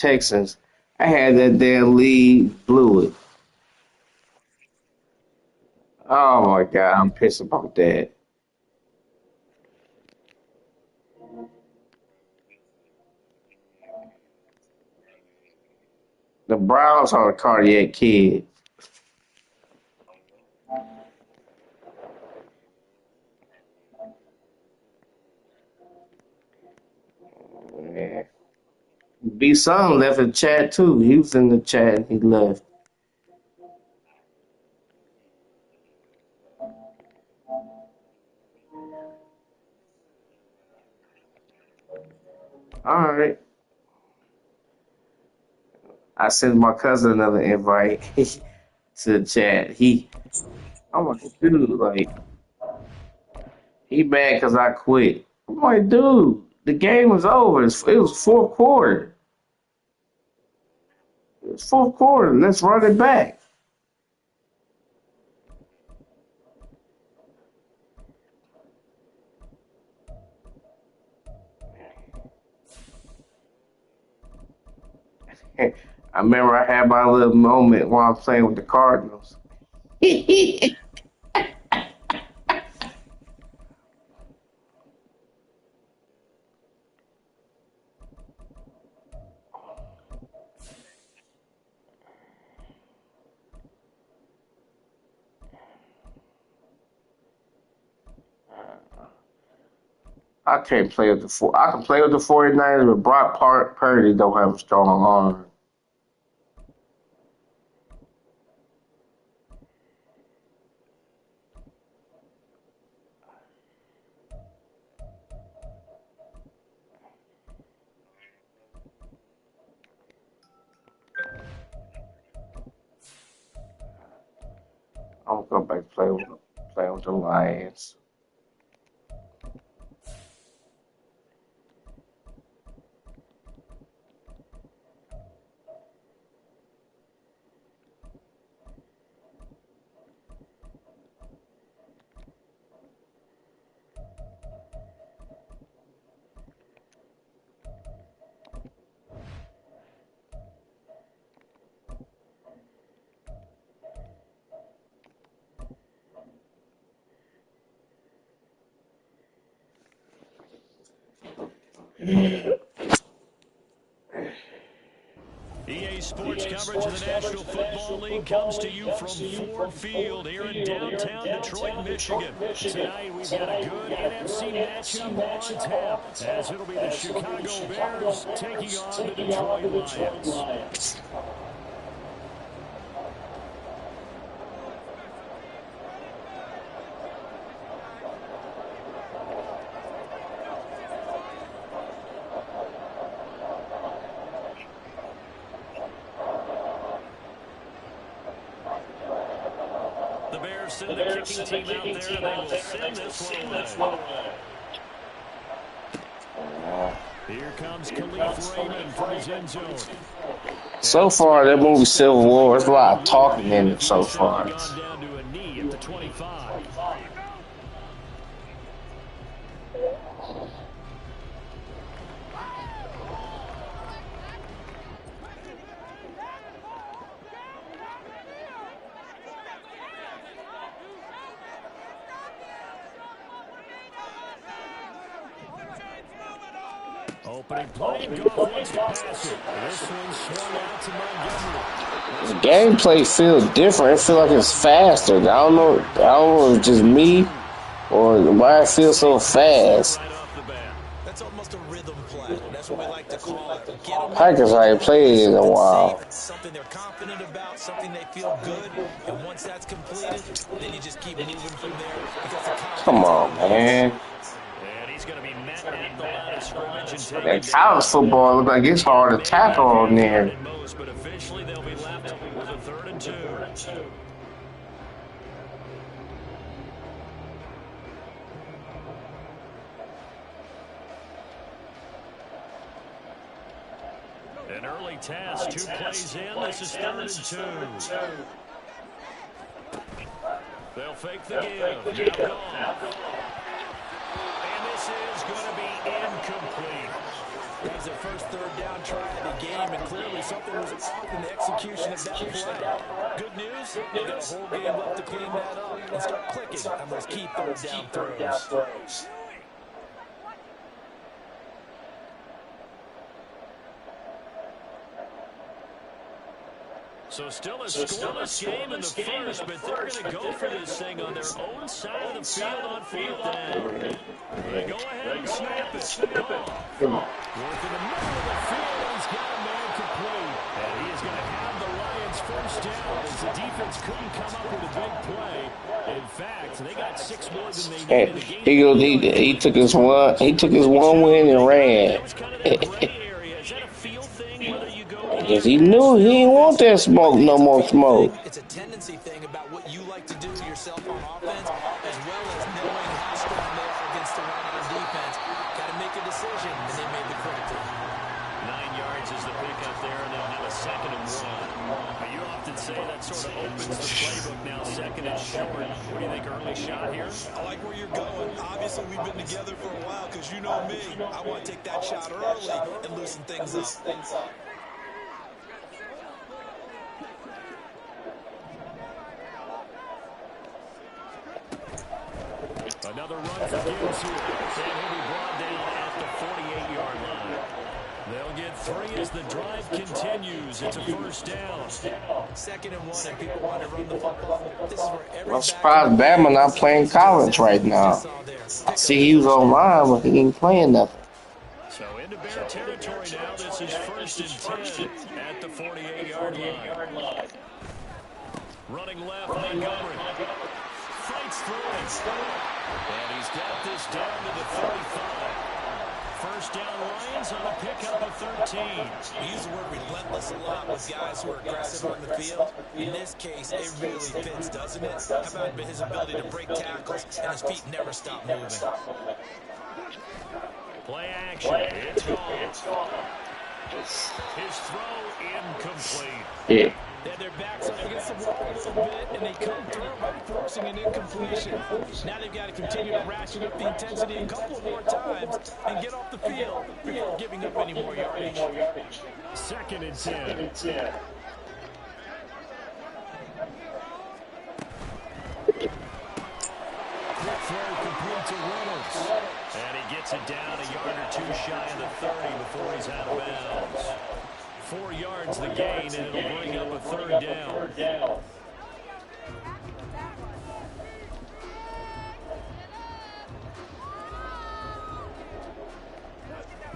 Texans. I had that damn lead, blew it. Oh my god, I'm pissed about that. The Browns are the cardiac kid. Yeah. B Son left the chat too. He was in the chat and he left. All right. I sent my cousin another invite to the chat. I'm like, dude, like, he mad because I quit. I'm like, dude, the game was over. It was fourth quarter. It was fourth quarter. Let's run it back. I remember I had my little moment while I was playing with the Cardinals. I can't play with the four. I can play with the 49ers, but Purdy don't have a strong arm. I'm gonna go back and play with the Lions. EA Sports coverage of the National Football League comes to you from Ford Field here in downtown Detroit, Michigan. Tonight we've got a good NFC matchup on tap, as it'll be the Chicago Bears taking on the Detroit Lions. Send the kicking team out there, and they will send this one away. Here comes Khalif Raymond from his end zone. So far, that movie Civil War, there's a lot of talking in it so far. Gone down to a knee at the 25. Opening play, Goff wants to pass it. This one swung out to Montgomery. The gameplay feels different. It feels like it's faster. I don't know if it's just me or why it feels so fast. That's almost a rhythm play. That's what we like to call it. Packers haven't played it in a while. Something they're confident about, something they feel good, and once that's completed, then you just keep moving from there. Come on, man. That college football looks like it's hard to tackle on there. But officially they'll be left with a 3rd and 2. An early test, 2 plays in. This is 3rd and 2. They'll fake the give. Now gone. And this is going to be incomplete. That was their first third down try of the game, and clearly something was off in the execution of that play. Good news, they got a whole game left to clean that up and start clicking on those key third down throws. So still a scoreless game in the first, but they're going to go for this thing on their own side of the field on fourth down. They go ahead and snap it. Goff. Work in the middle of the field, and he's got a man complete. And he is going to have the Lions first down as the defense couldn't come up with a big play. In fact, they got 6 more than they needed. He took his one win and ran. That was kind of that gray area. Is that a feel thing, whether you go Because he knew he didn't want that smoke, no more smoke. It's a tendency thing about what you like to do yourself on offense, as well as knowing how strong they are against the run on defense. Got to make a decision, and they made the critical. 9 yards is the pickup there, and they'll have a 2nd and 1. You often say that sort of opens the playbook now, 2nd and short. What do you think, early shot here? I like where you're going. Obviously, we've been together for a while, because you know me. I want to take that shot early and loosen things up. Another run for Gibbs here. And he'll be brought down at the 48-yard line. They'll get 3 as the drive continues. It's a first down. 2nd and 1, and people want to run the football. This is where every I'm surprised Bama not playing college right now. I see he was online, but he ain't playing nothing. So into Bear territory now. This is 1st and 10 at the 48-yard line. Running left, Montgomery. Fights through it. And he's got this down to the 35. First down, Lions on a pickup of 13. We use the word relentless a lot with guys who are aggressive on the field. In this case, it really fits, doesn't it? How about his ability to break tackles and his feet never stop moving? Play action. It's gone. His throw incomplete. Yeah. They had their backs up against the wall a little bit, and they come through by forcing an incompletion. Now they've got to continue to ratchet up the intensity a couple more times and get off the field before giving up any more yardage. 2nd and 10. Quick throw complete to Reynolds. And he gets it down a yard or 2 shy of the 30 before he's out of bounds. 4 yards the gain, and it'll bring up a 3rd down.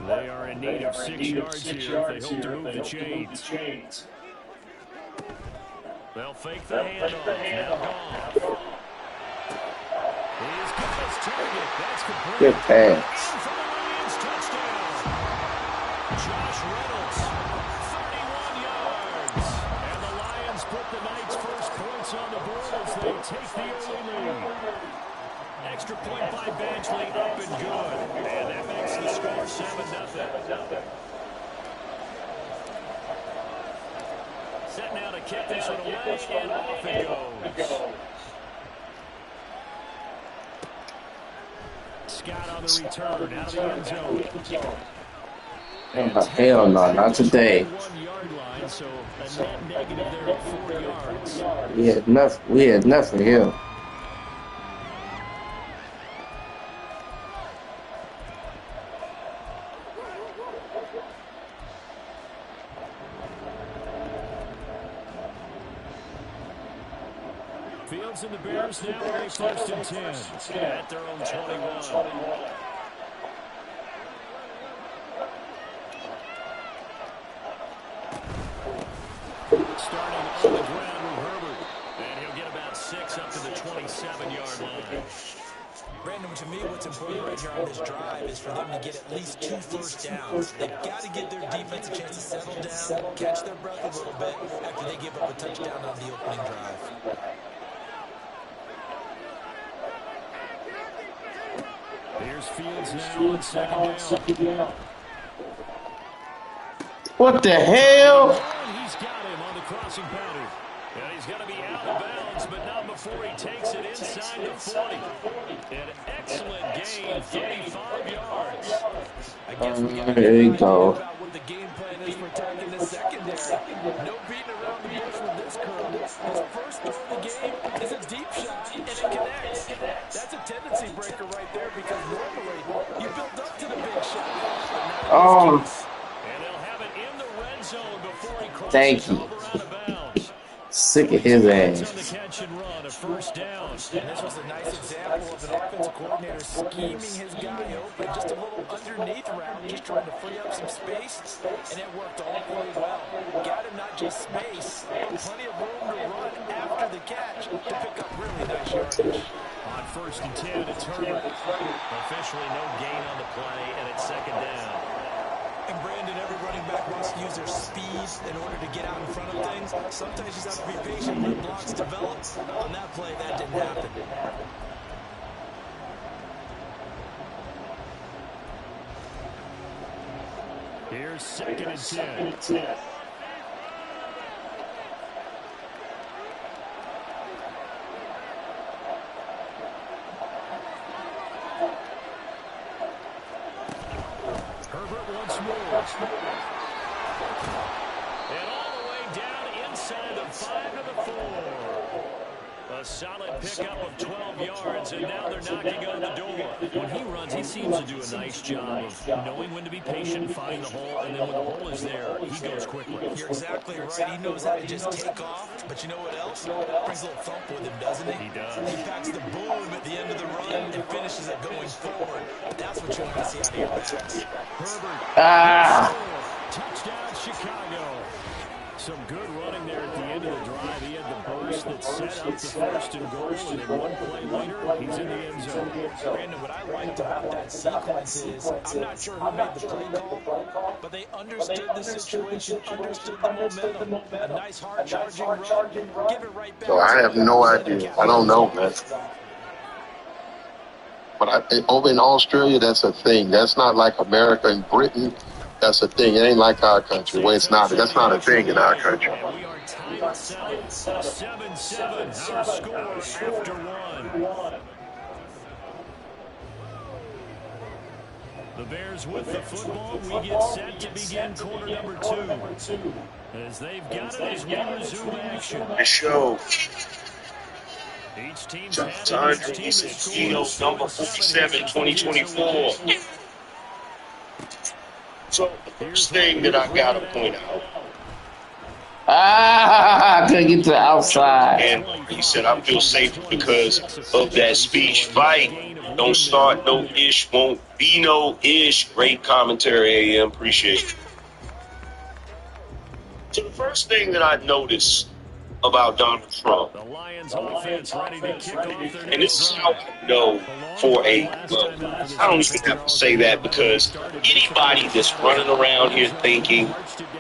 They are in need of 6 yards here if they hope to move the chains. They'll fake the handoff. Now Goff. He's got his target. That's complete. Good pass. For the Lions, touchdown. Josh Reynolds, 31 yards. And the Lions put the night's first points on the board as they take the early lead. Extra point by Badgley, up and good. And that makes the score 7-0. Set now to kick this one away, and off it goes. Scott on the return, out of the end zone. Hell no, not today. 1-yard line, so a net negative there of 4 yards. We had nothing here. Fields and the Bears now with a 1st and 10 at their own 21. Starting on the ground with Herbert, and he'll get about 6 up to the 27-yard line. Brandon, to me, what's important right here on this drive is for them to get at least 2 first downs. They've got to give their defense a chance to settle down, catch their breath a little bit after they give up a touchdown on the opening drive. Here's Fields now on 2nd down. What the hell? And he's got him on the crossing pattern. And he's going to be out of bounds, but not before he takes it inside inside the 40. An excellent gain, 35 yards. I guess we got to There get an you idea go. about what the game plan is for attacking this secondary. No beating around the bush with this crew. His first throw of the game is a deep shot, and it connects. That's a tendency breaker right there because normally you build up to the big shot, but not in this Oh, case. And they'll have it in the red zone before he thank crosses you. over out of bounds. Sick of 42 his yards on the ass. catch and run, a first down. And this was a nice example of an offensive coordinator scheming his guy open, just a little underneath route, just trying to free up some space, and it worked awfully well. Got him not just space, but plenty of room to run after the catch to pick up really nice yardage. On 1st and 10, it's Herbert. Officially no gain on the play, and it's 2nd down. And Brandon, every running back wants to use their speed in order to get out in front of things. Sometimes you just have to be patient, let blocks develop. On that play, that didn't happen. Here's 2nd and 10. Herbert once more. And all the way down inside the 5 to the 4. A solid pickup of 12 yards, and now they're knocking on the door. When he runs, he seems to do a nice job of knowing when to be patient, find the hole, and then when the hole is there, he goes quickly. You're exactly right. He knows how to just take off. But you know what else? Brings a little thump with him, doesn't he? He does. He packs the boom at the end of the run and finishes it going forward. That's what you want to see out of your backs. Herbert. Ah, Touchdown, Chicago. Some good running there at the end of the drive. He had the burst that set up the 1st and goal, and then one play later, he's in the end zone. Brandon, what I liked about that sequence is, I'm not sure who made the play call, but they understood the situation, understood the momentum. A nice hard-charging run, give it right back. So I have no idea. I don't know, man. But over in Australia, that's a thing. That's not like America and Britain. That's a thing. It ain't like our country. Well, it's not. That's not a thing in our country. And we are tied at 7. 7-7, our score after 1. The Bears with the football. We get set to begin quarter number 2. As they've got it as we resume action. The show. Each team's Time for Eagles number 47, 2024. So the first thing that I gotta point out, I couldn't get to the outside. and he said I feel safe because of that speech. Fight. Don't start no ish, won't be no ish. Great commentary, AM. Appreciate it. So the first thing that I noticed about Donald Trump, The Lions offense ready to kick off their and this is how I know for I don't even have to say that because anybody that's running around here thinking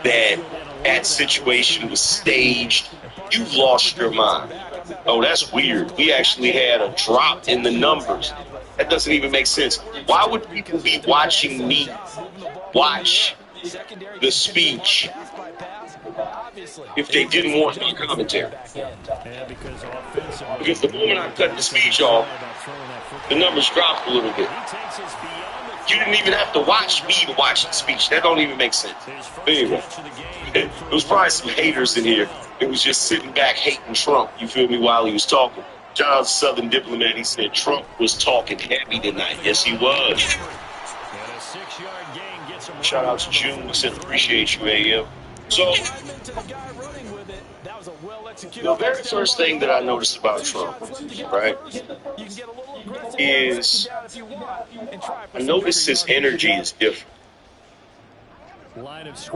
that that situation was staged, you've lost your mind. Oh, that's weird. We actually had a drop in the numbers. That doesn't even make sense. Why would people be watching me watch the speech if they didn't want my commentary? Because the moment I cut the speech off, the numbers dropped a little bit. You didn't even have to watch me to watch the speech. That don't even make sense. But anyway, there was probably some haters in here. It was just sitting back hating Trump, you feel me, while he was talking. John's Southern diplomat, he said Trump was talking heavy tonight. Yes, he was. Shout out to June. We said appreciate you, AM. So, the very first thing that I noticed about Trump, right, is I noticed his energy is different. His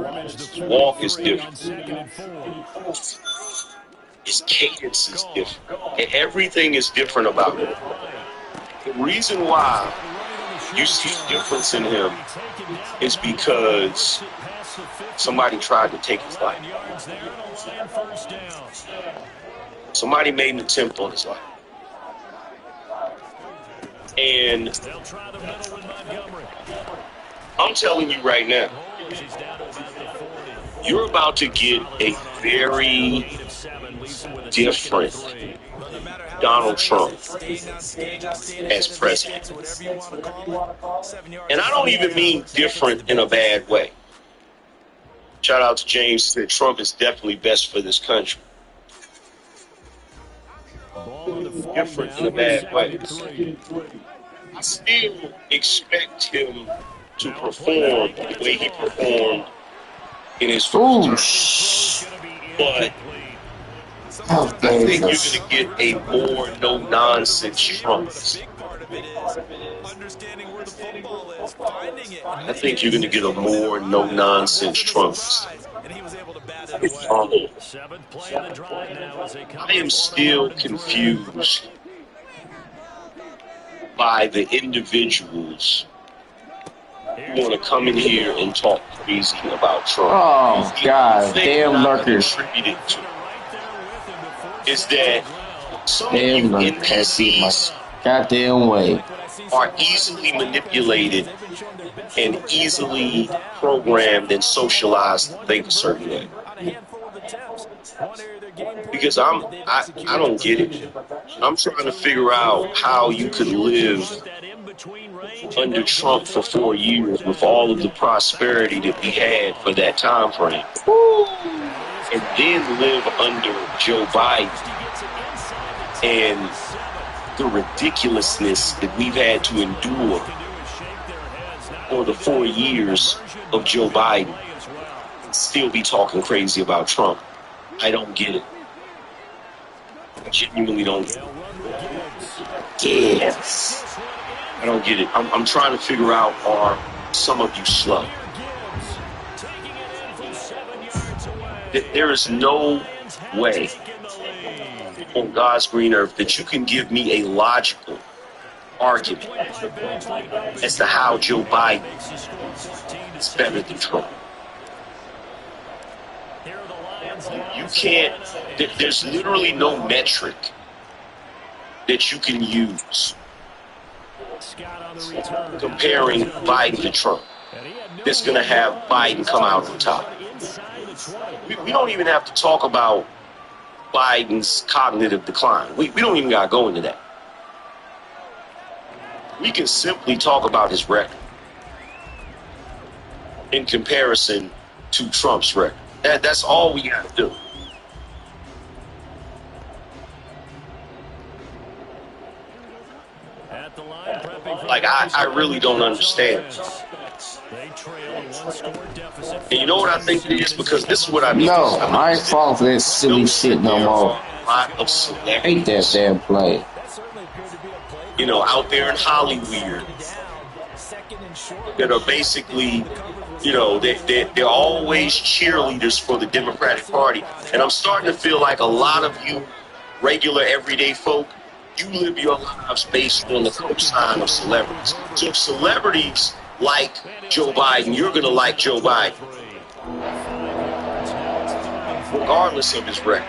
walk is different. His cadence is different. And everything is different about him. The reason why you see a difference in him is because somebody tried to take his life. Somebody made an attempt on his life. And I'm telling you right now, you're about to get a very different Donald Trump as president. And I don't even mean different in a bad way. Shout out to James, said Trump is definitely best for this country. Different in a bad way. I still expect him to perform the way he performed in his first term. But I think you're going to get a more no-nonsense Trump. I think you're going to get a more no-nonsense Trump. I am still confused by the individuals who want to come in here and talk crazy about Trump. Oh, God, damn lurkers. Is that some of you NPCs goddamn way are easily manipulated and easily programmed and socialized to think a certain way. Because I don't get it. I'm trying to figure out how you could live under Trump for 4 years with all of the prosperity that we had for that time frame, and then live under Joe Biden and the ridiculousness that we've had to endure for the 4 years of Joe Biden and still be talking crazy about Trump. I don't get it. I genuinely don't get it. Yes. I don't get it. I'm trying to figure out, are some of you slow? There is no way on God's green earth that you can give me a logical argument as to how Joe Biden is better than Trump. You can't, there's literally no metric that you can use comparing Biden to Trump that's going to have Biden come out on top. We don't even have to talk about Biden's cognitive decline. We don't even got to go into that. We can simply talk about his record in comparison to Trump's record. That's all we got to do. Like, I really don't understand. And you know what I think it is? Because this is what I mean. No, I ain't falling for that silly shit no more. I hate that damn play. You know, out there in Hollywood, that are basically, you know, they're always cheerleaders for the Democratic Party. And I'm starting to feel like a lot of you regular everyday folk, you live your lives based on the cosign of celebrities. So if celebrities like Joe Biden, you're going to like Joe Biden, regardless of his record.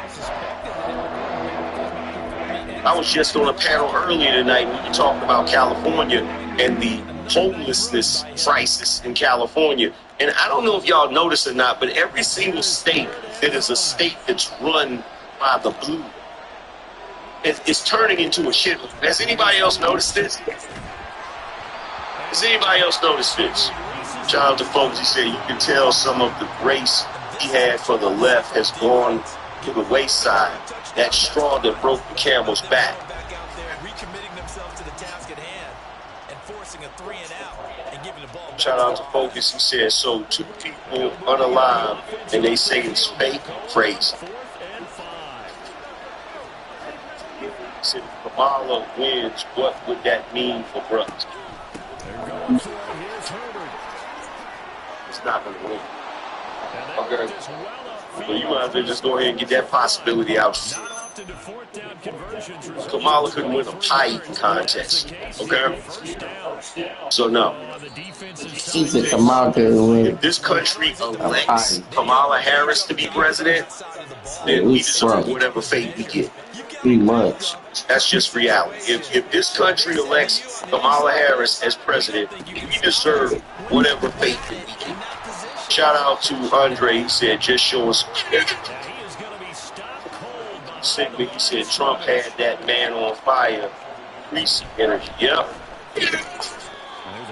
I was just on a panel earlier tonight when we talked about California and the homelessness crisis in California. And I don't know if y'all noticed or not, but every single state that is a state that's run by the blue is turning into a shit. Has anybody else noticed this? Has anybody else noticed this? Shout out to folks. He said you can tell some of the grace he had for the left has gone to the wayside. That straw that broke the camel's back. Shout out to Focus. He said, so 2 people unalive and they say it's fake, crazy. He said, if Kamala wins, what would that mean for brothers? It's not going to win. Okay. So you might have to just go ahead and get that possibility out. Kamala couldn't win a pie eating contest. Okay? So no. She said Kamala couldn't win. If this country elects Kamala Harris to be president, then we deserve whatever fate we get. Pretty much. That's just reality. If this country elects Kamala Harris as president, we deserve whatever fate that we get. Shout out to Andre. He said, just showing some schedule. He said Trump had that man on fire. Greasy energy. Yep. There's a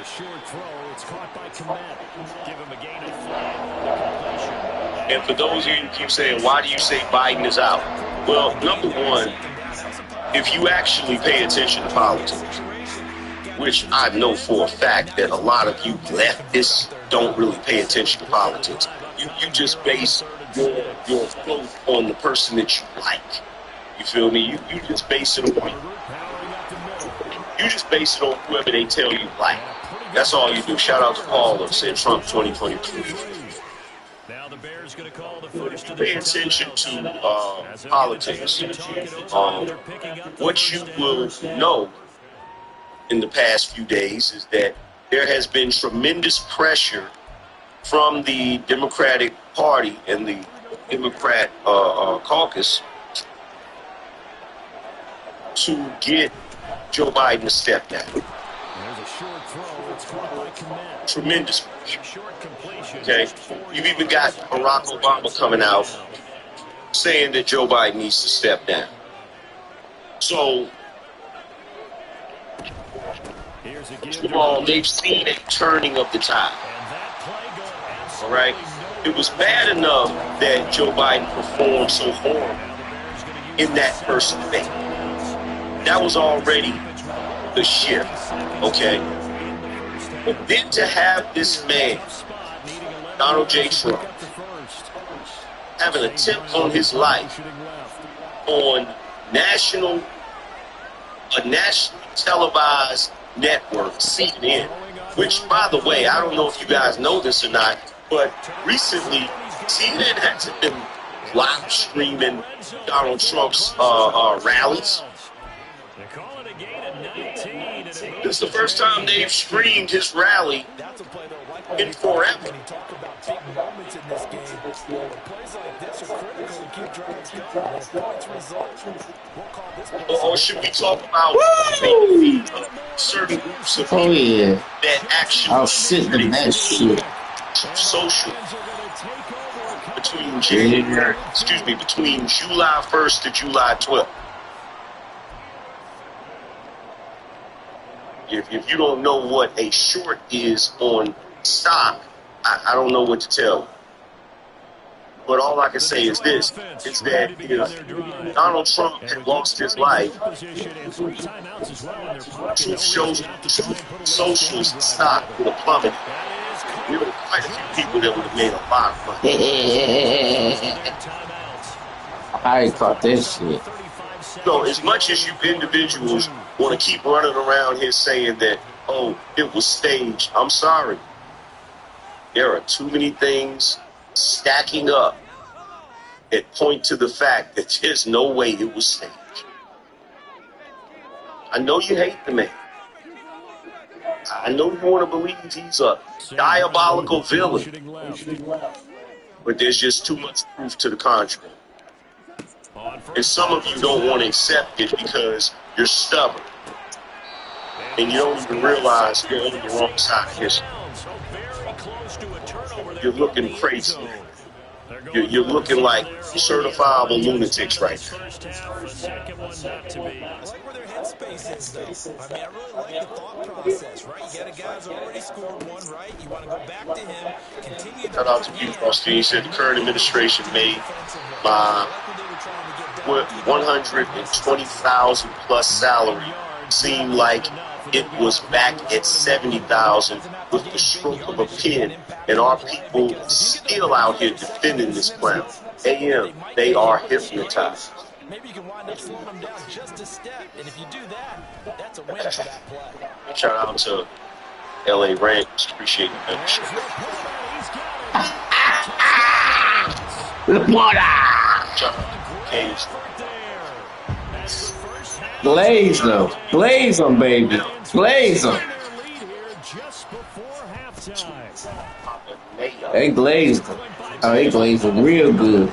short throw. It's caught by Komet. Give him a gain of 5. And for those of you who keep saying, why do you say Biden is out? Well, number one, if you actually pay attention to politics, which I know for a fact that a lot of you leftists don't really pay attention to politics. You just base your vote on the person that you like. You feel me? You just base it on whoever they tell you like. That's all you do. Shout out to Paul that said Trump 2022. Now the Bears going to call the first. Pay attention to politics. What you will know in the past few days is that there has been tremendous pressure from the Democratic Party and the Democrat caucus to get Joe Biden to step down. There's a short throw. It's caught by Komet. Tremendous pressure. Short completion. Okay, you've even got Barack Obama coming out saying that Joe Biden needs to step down. So, they've seen a turning of the tide. All right, it was bad enough that Joe Biden performed so horrible in that first debate. That was already the shift. Okay, but then to have this man, Donald J. Trump, have an attempt on his life on a nationally televised network, CNN, which, by the way, I don't know if you guys know this or not, but recently CNN has been live streaming Donald Trump's rallies. This is the first time they've streamed his rally in forever. Or should we talk about certain groups of people that actually I'll sit in that shit. Social between July 1st to July 12th. If you don't know what a short is on stock, I don't know what to tell you. But all I can say is this, is that if Donald Trump had lost his life, truth shows socials stock would have plummeted. There were quite a few people that would have made a lot of money. I ain't caught that shit. So as much as you individuals want to keep running around here saying that, oh, it was staged, I'm sorry. There are too many things stacking up that point to the fact that there's no way it was staged. I know you hate the man. I know you want to believe he's a diabolical villain, but there's just too much proof to the contrary. And some of you don't want to accept it because you're stubborn. And you don't even realize you're on the wrong side of history. You're looking crazy. You're looking like certifiable lunatics right now. I like where their headspace is, though. I mean, I really like the thought process, right? You got a guy who's already scored one, right? You want to go back to him, continue to... Shout out to you, Austin. He said the current administration made my 120,000 plus salary seem like it was back at 70,000 with the stroke of a pen, and our people still out here defending this clown. AM, they are hypnotized. Maybe you can wind up slowing them down just a step, and if you do that, that's a win for that play. Shout out to LA Rams. Appreciate the membership. Shout out to Caves. Glaze them. Glaze them, baby. Glaze them. They glazed them. Oh, they glazed them real good.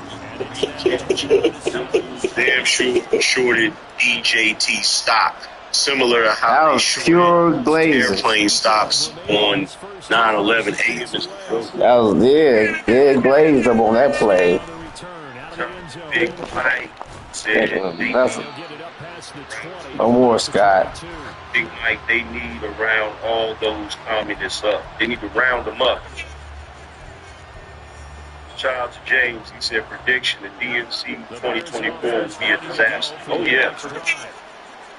Damn sure shorted DJT stock similar to That how they was shorted pure glazing. airplane stops on 9/11 AM. That was yeah, glazed up on that play. Big Mike said they That's no more, Scott. Big Mike, they need to round all those communists up. They need to round them up. Shout out to James. He said prediction the DNC 2024 will be a disaster. Oh yeah.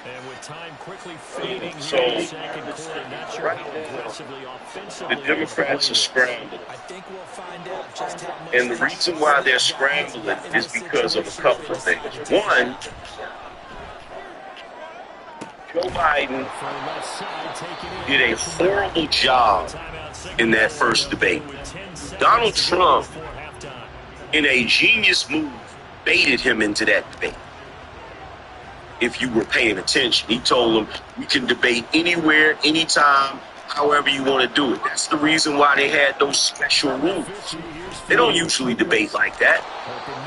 And with time quickly fading So, here in the second quarter, not sure right how now, aggressively offensively the Democrats are scrambling. I think we'll find out just how much. And the reason why they're scrambling is because of a couple of things. One, Joe Biden did a horrible job in that first debate. Donald Trump, in a genius move, baited him into that debate. If you were paying attention, he told him, you can debate anywhere, anytime, however you want to do it. That's the reason why they had those special rules. They don't usually debate like that.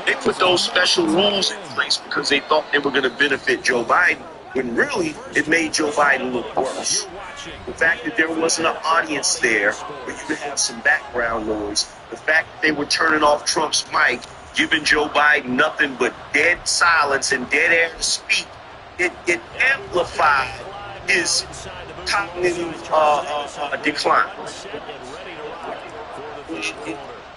They put those special rules in place because they thought they were going to benefit Joe Biden, when really it made Joe Biden look worse. The fact that there wasn't an audience there where you could have some background noise, the fact that they were turning off Trump's mic, giving Joe Biden nothing but dead silence and dead air to speak, it amplified his cognitive decline.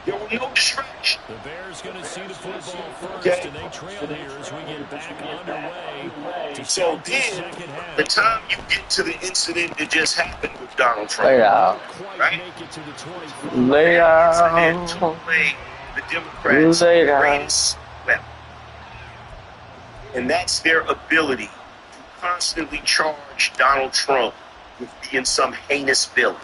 There were no distractions. The Bears going to see the football first, and they trail here as we get back underway. So then, the time you get to the incident that just happened with Donald Trump, Lay down. right? Lay down. The Democrats' Lay down. greatest weapon. And that's their ability to constantly charge Donald Trump with being some heinous villain.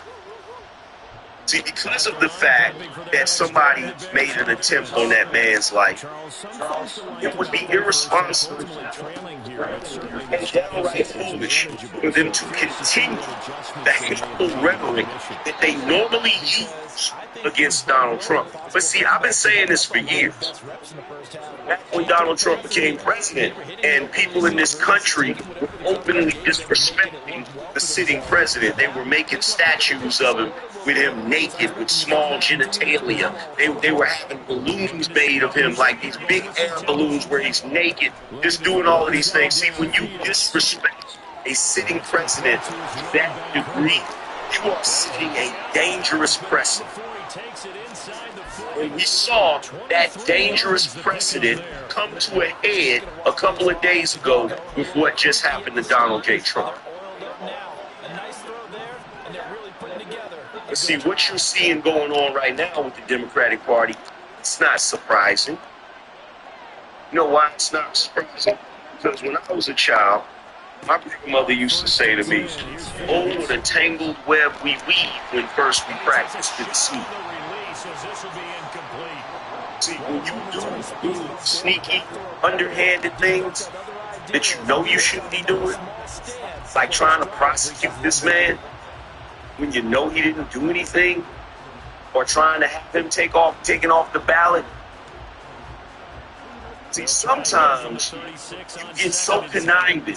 See, because of the fact that somebody made an attempt on that man's life, it would be irresponsible and downright foolish for them to continue the hateful rhetoric that they normally use against Donald Trump. But see, I've been saying this for years. Back when Donald Trump became president and people in this country were openly disrespecting the sitting president, they were making statues of him with him naked with small genitalia. They were having balloons made of him, like these big air balloons where he's naked, just doing all of these things. See, when you disrespect a sitting president to that degree, you are setting a dangerous precedent. And we saw that dangerous precedent come to a head a couple of days ago with what just happened to Donald J. Trump. But see, what you're seeing going on right now with the Democratic Party, it's not surprising. You know why it's not surprising? Because when I was a child, my grandmother used to say to me, oh, what a tangled web we weave when first we practice to deceive. See, when you do sneaky, underhanded things that you know you shouldn't be doing, like trying to prosecute this man when you know he didn't do anything, or trying to have him taken off the ballot. See, sometimes you get so conniving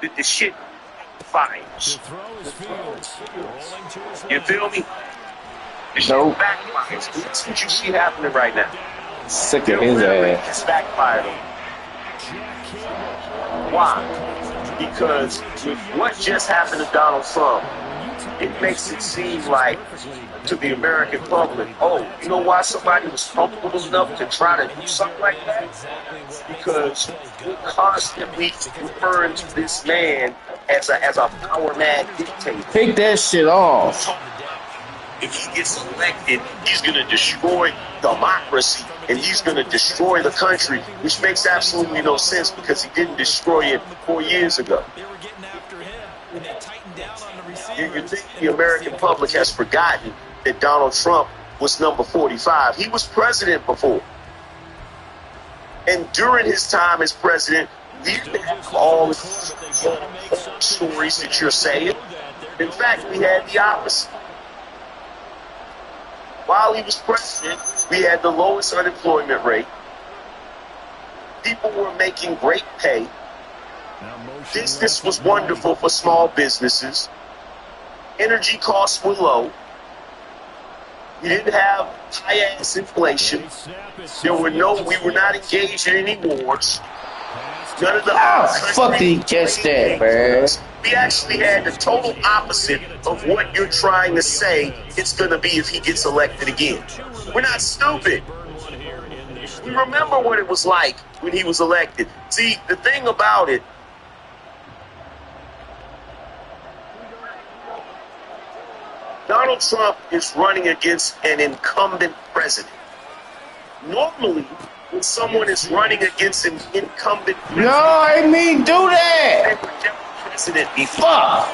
that the shit fires. You feel me? The shit backfires. That's what you see happening right now. Sick of his ass. It's backfired on. Why? Because with what just happened to Donald Trump, it makes it seem like to the American public, oh, you know why somebody was comfortable enough to try to do something like that? Because we're constantly referring to this man as a power mad dictator. Take that shit off. If he gets elected, he's going to destroy democracy and he's going to destroy the country, which makes absolutely no sense because he didn't destroy it 4 years ago. You think the American public has forgotten that Donald Trump was number 45. He was president before. And during his time as president, we didn't have all the stories that you're saying. In fact, we had the opposite. While he was president, we had the lowest unemployment rate. People were making great pay. Business was wonderful for small businesses. Energy costs were low. We didn't have high-ass inflation. We were not engaged in any wars. None of the fuck did he catch that, man? We actually had the total opposite of what you're trying to say it's going to be if he gets elected again. We're not stupid. We remember what it was like when he was elected. See, the thing about it, Donald Trump is running against an incumbent president. Normally, when someone is running against an incumbent president, no, I didn't mean do that. they would never president be Fuck.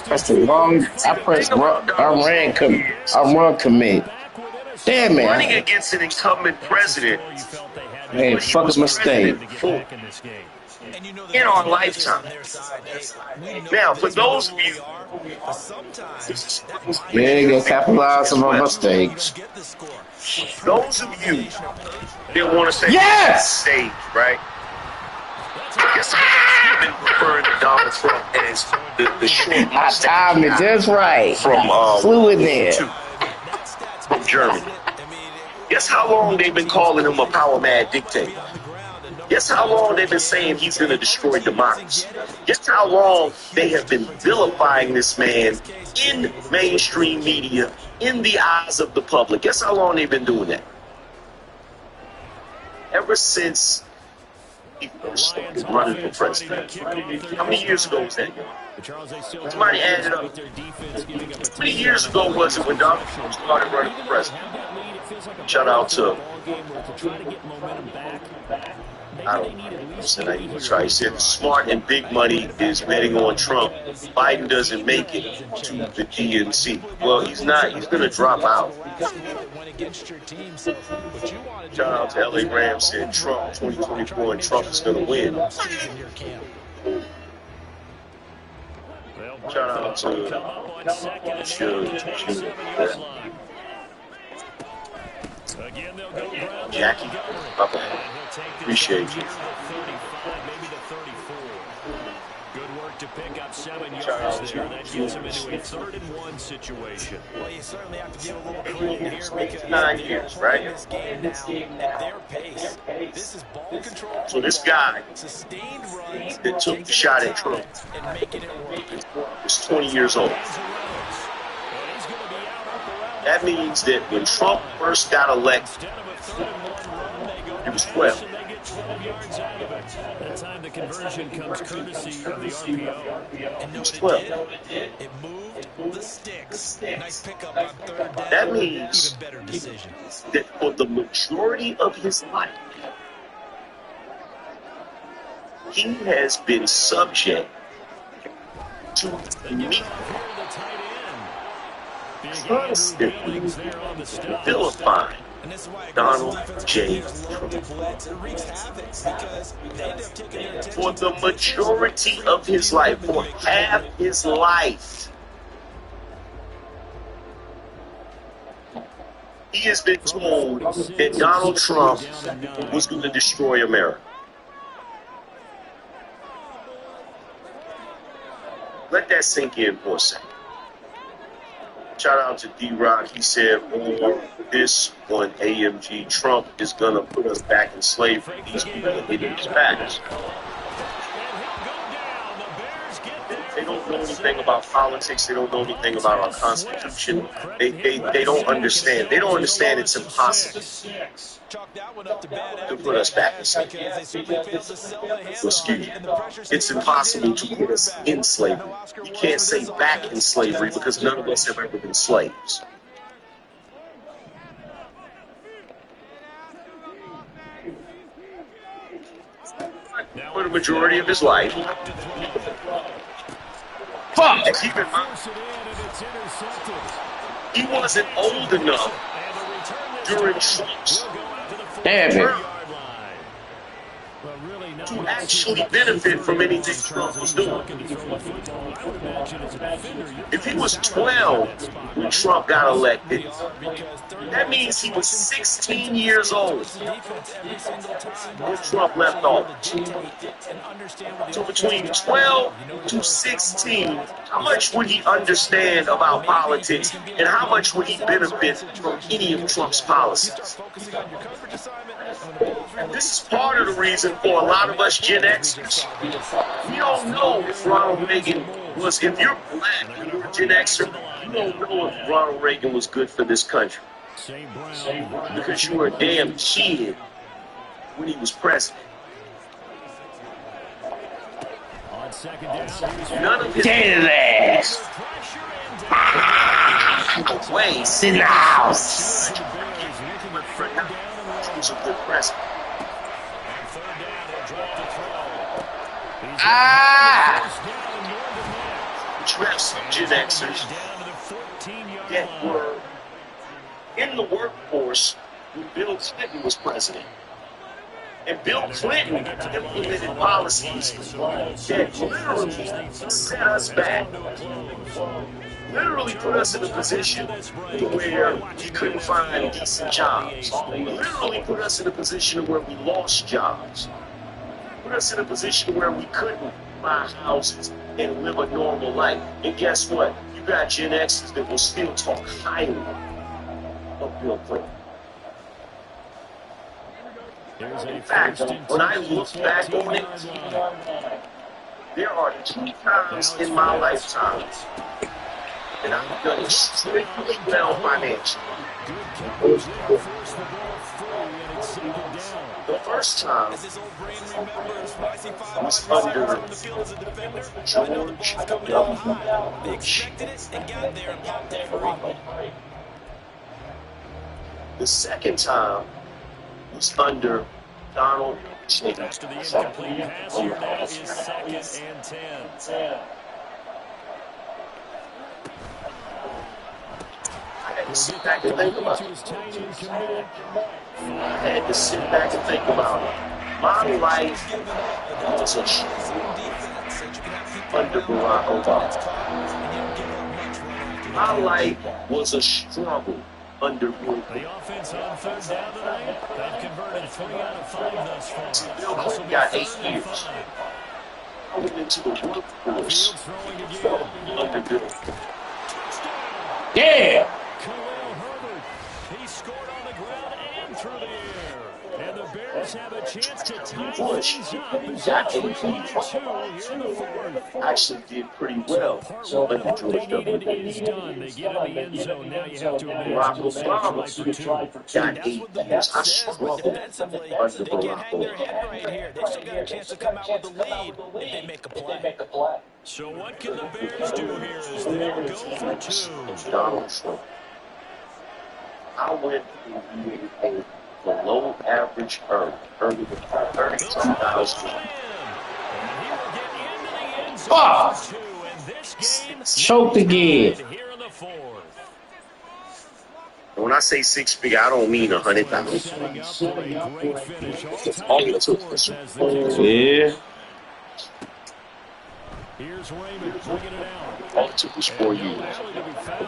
That's the wrong. I pressed run. I run commit. Damn running man. against an incumbent president. Man, fucking mistake. In our lifetime. Now, for those of you, Man, gonna capitalize on my mistakes. those of you that want to say Yes! stage, right? Guess I've been referring to Donald Trump as the short I timed it just right. from Flew in there. from Germany. Guess how long they've been calling him a power mad dictator? Guess how long they've been saying he's going to destroy democracy? Guess how long they have been vilifying this man in mainstream media, in the eyes of the public? Guess how long they've been doing that? Ever since he first started running for president. How many years ago was that? Somebody added up. How many years ago was it when Donald Trump started running for president? Shout out to I don't know. He said smart and big money is betting on Trump. Biden doesn't make it to the DNC. Well, he's not. He's going to drop out. Shout out to LA Rams said Trump 2024 and Trump is going to win. Shout out to Jackie. Appreciate you. Good work to pick up 7 yards there. That gets him into a 3rd-and-1 situation. Well, you certainly have to give a little credit here because 9 years, right? this game now at their pace. This is ball control. So this guy Sustained runs that took the shot at Trump and making it work. is 20 years old. That means that when Trump first got elected, he was 12. That time the conversion comes courtesy of the RPO. And He was 12. it moved the sticks. Nice pickup on 3rd down. That means Even better decision. that for the majority of his life, he has been subject to me constantly vilifying Donald J. Trump. For the majority of his life, for half his life, he has been told that Donald Trump was going to destroy America. Let that sink in for a second. Shout out to D-Rock. He said, or this on AMG, Trump is going to put us back in slavery. These people are hitting his backs. They don't know anything about politics. They don't know anything about our Constitution. They don't understand. They don't understand it's impossible to put us back in slavery. Excuse me. It's impossible to put us in slavery. You can't say back in slavery because none of us have ever been slaves. For the majority of his life, fuck! And keep in mind, he wasn't old enough during Trump's Damn it. to to actually benefit from anything Trump was doing. If he was 12 when Trump got elected, that means he was 16 years old when Trump left office. So between 12 to 16, how much would he understand about politics and how much would he benefit from any of Trump's policies? This is part of the reason for a lot of us Gen Xers. We don't know if Ronald Reagan was, if you're black and you're a Gen Xer, you don't know if Ronald Reagan was good for this country. Because you were a damn kid when he was president. None of his ass. Away, sit in the house. He was a good president. But you have some Gen Xers that were in the workforce when Bill Clinton was president. And Bill Clinton implemented policies that literally set us back. Literally put us in a position where we couldn't find decent jobs. Literally put us in a position where we lost jobs. Put us in a position where we couldn't buy houses and live a normal life. And guess what? You got Gen Xers that will still talk highly of Bill Clinton. In fact, when I look back on it, there are 2 times in my lifetime that I've done extremely well financially. The first time was under George W. Bush. The second time was under Donald Trump. I had to sit back and think about it. My life was a struggle under Barack Obama. My life was a struggle under Bill Clinton. Bill Clinton got 8 years. I went into the workforce under Bill Clinton. Yeah! He scored on the ground and through the air. And the Bears have a chance to tie Bush got 8 years. Actually did pretty well under George W. Bush. Barack Obama got 8 years. I struggled under Barack Obama. They still got a chance to come out with the lead if they make a play. So what can the Bears do here as they go for 2? Donald Trump. I went from being a below average earning $30,000. Fuck! Choked again. When I say 6 figure, I don't mean 100,000. All it took was Yeah. all it took was 4 years.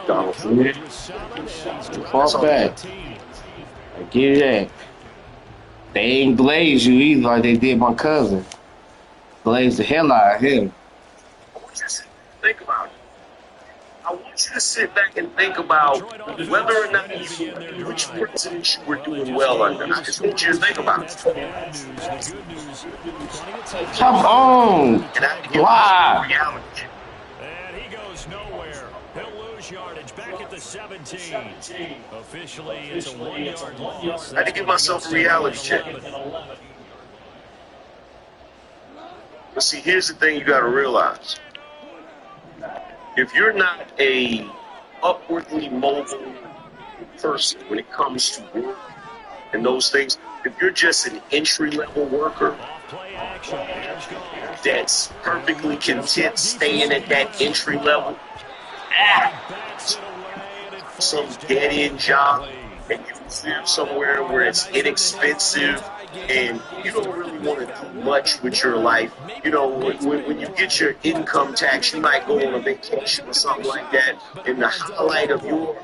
Donald Trump. Fall back. I get that. They ain't glaze you either like they did my cousin. Glaze the hell out of him. I want you to think about it. I want you to sit back and think about whether or not which presidents you were doing well under. I just want you to think about it. Come on. Why? Reality. And he goes nowhere. He'll lose yardage back at the 17. Officially, it's a 1-yard loss. I had to give myself a reality check. But see, here's the thing you got to realize. If you're not a upwardly mobile person when it comes to work and those things, if you're just an entry-level worker that's perfectly content staying at that entry level, some dead-end job, and you live somewhere where it's inexpensive and you don't really want to do much with your life. You know, when you get your income tax, you might go on a vacation or something like that, and the highlight of your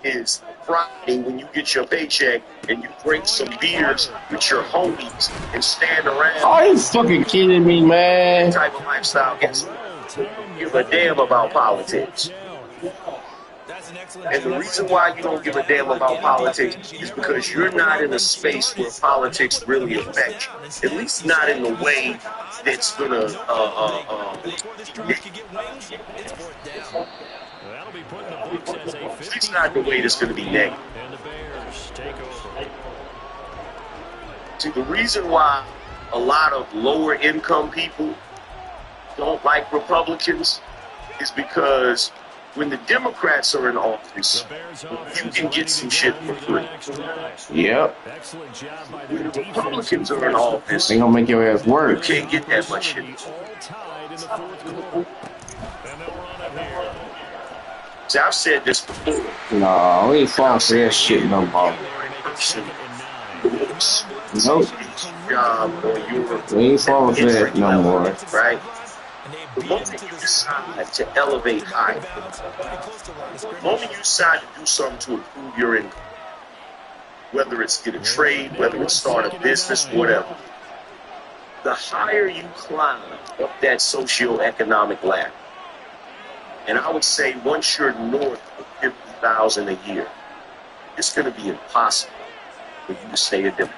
is Friday when you get your paycheck and you drink some beers with your homies and stand around. Are you fucking kidding me, man? Type of lifestyle. Guess give a damn about politics. And the reason why you don't give a damn about politics is because you're not in a space where politics really affect you. At least not in the way that's gonna it's not the way that's gonna be negative. See, the reason why a lot of lower income people don't like Republicans is because when the Democrats are in office, you can get some shit for free. Yep. When the Republicans are in office, They gonna make your ass work. you can't get that much shit. See, I've said this before. No, we ain't falling for that shit no more. Nope. Job or your We ain't falling for that no more. right? The moment you decide to elevate higher, the moment you decide to do something to improve your income, whether it's get a trade, whether it's start a business, whatever, the higher you climb up that socioeconomic ladder, and I would say once you're north of 50,000 a year, it's going to be impossible for you to stay a Democrat.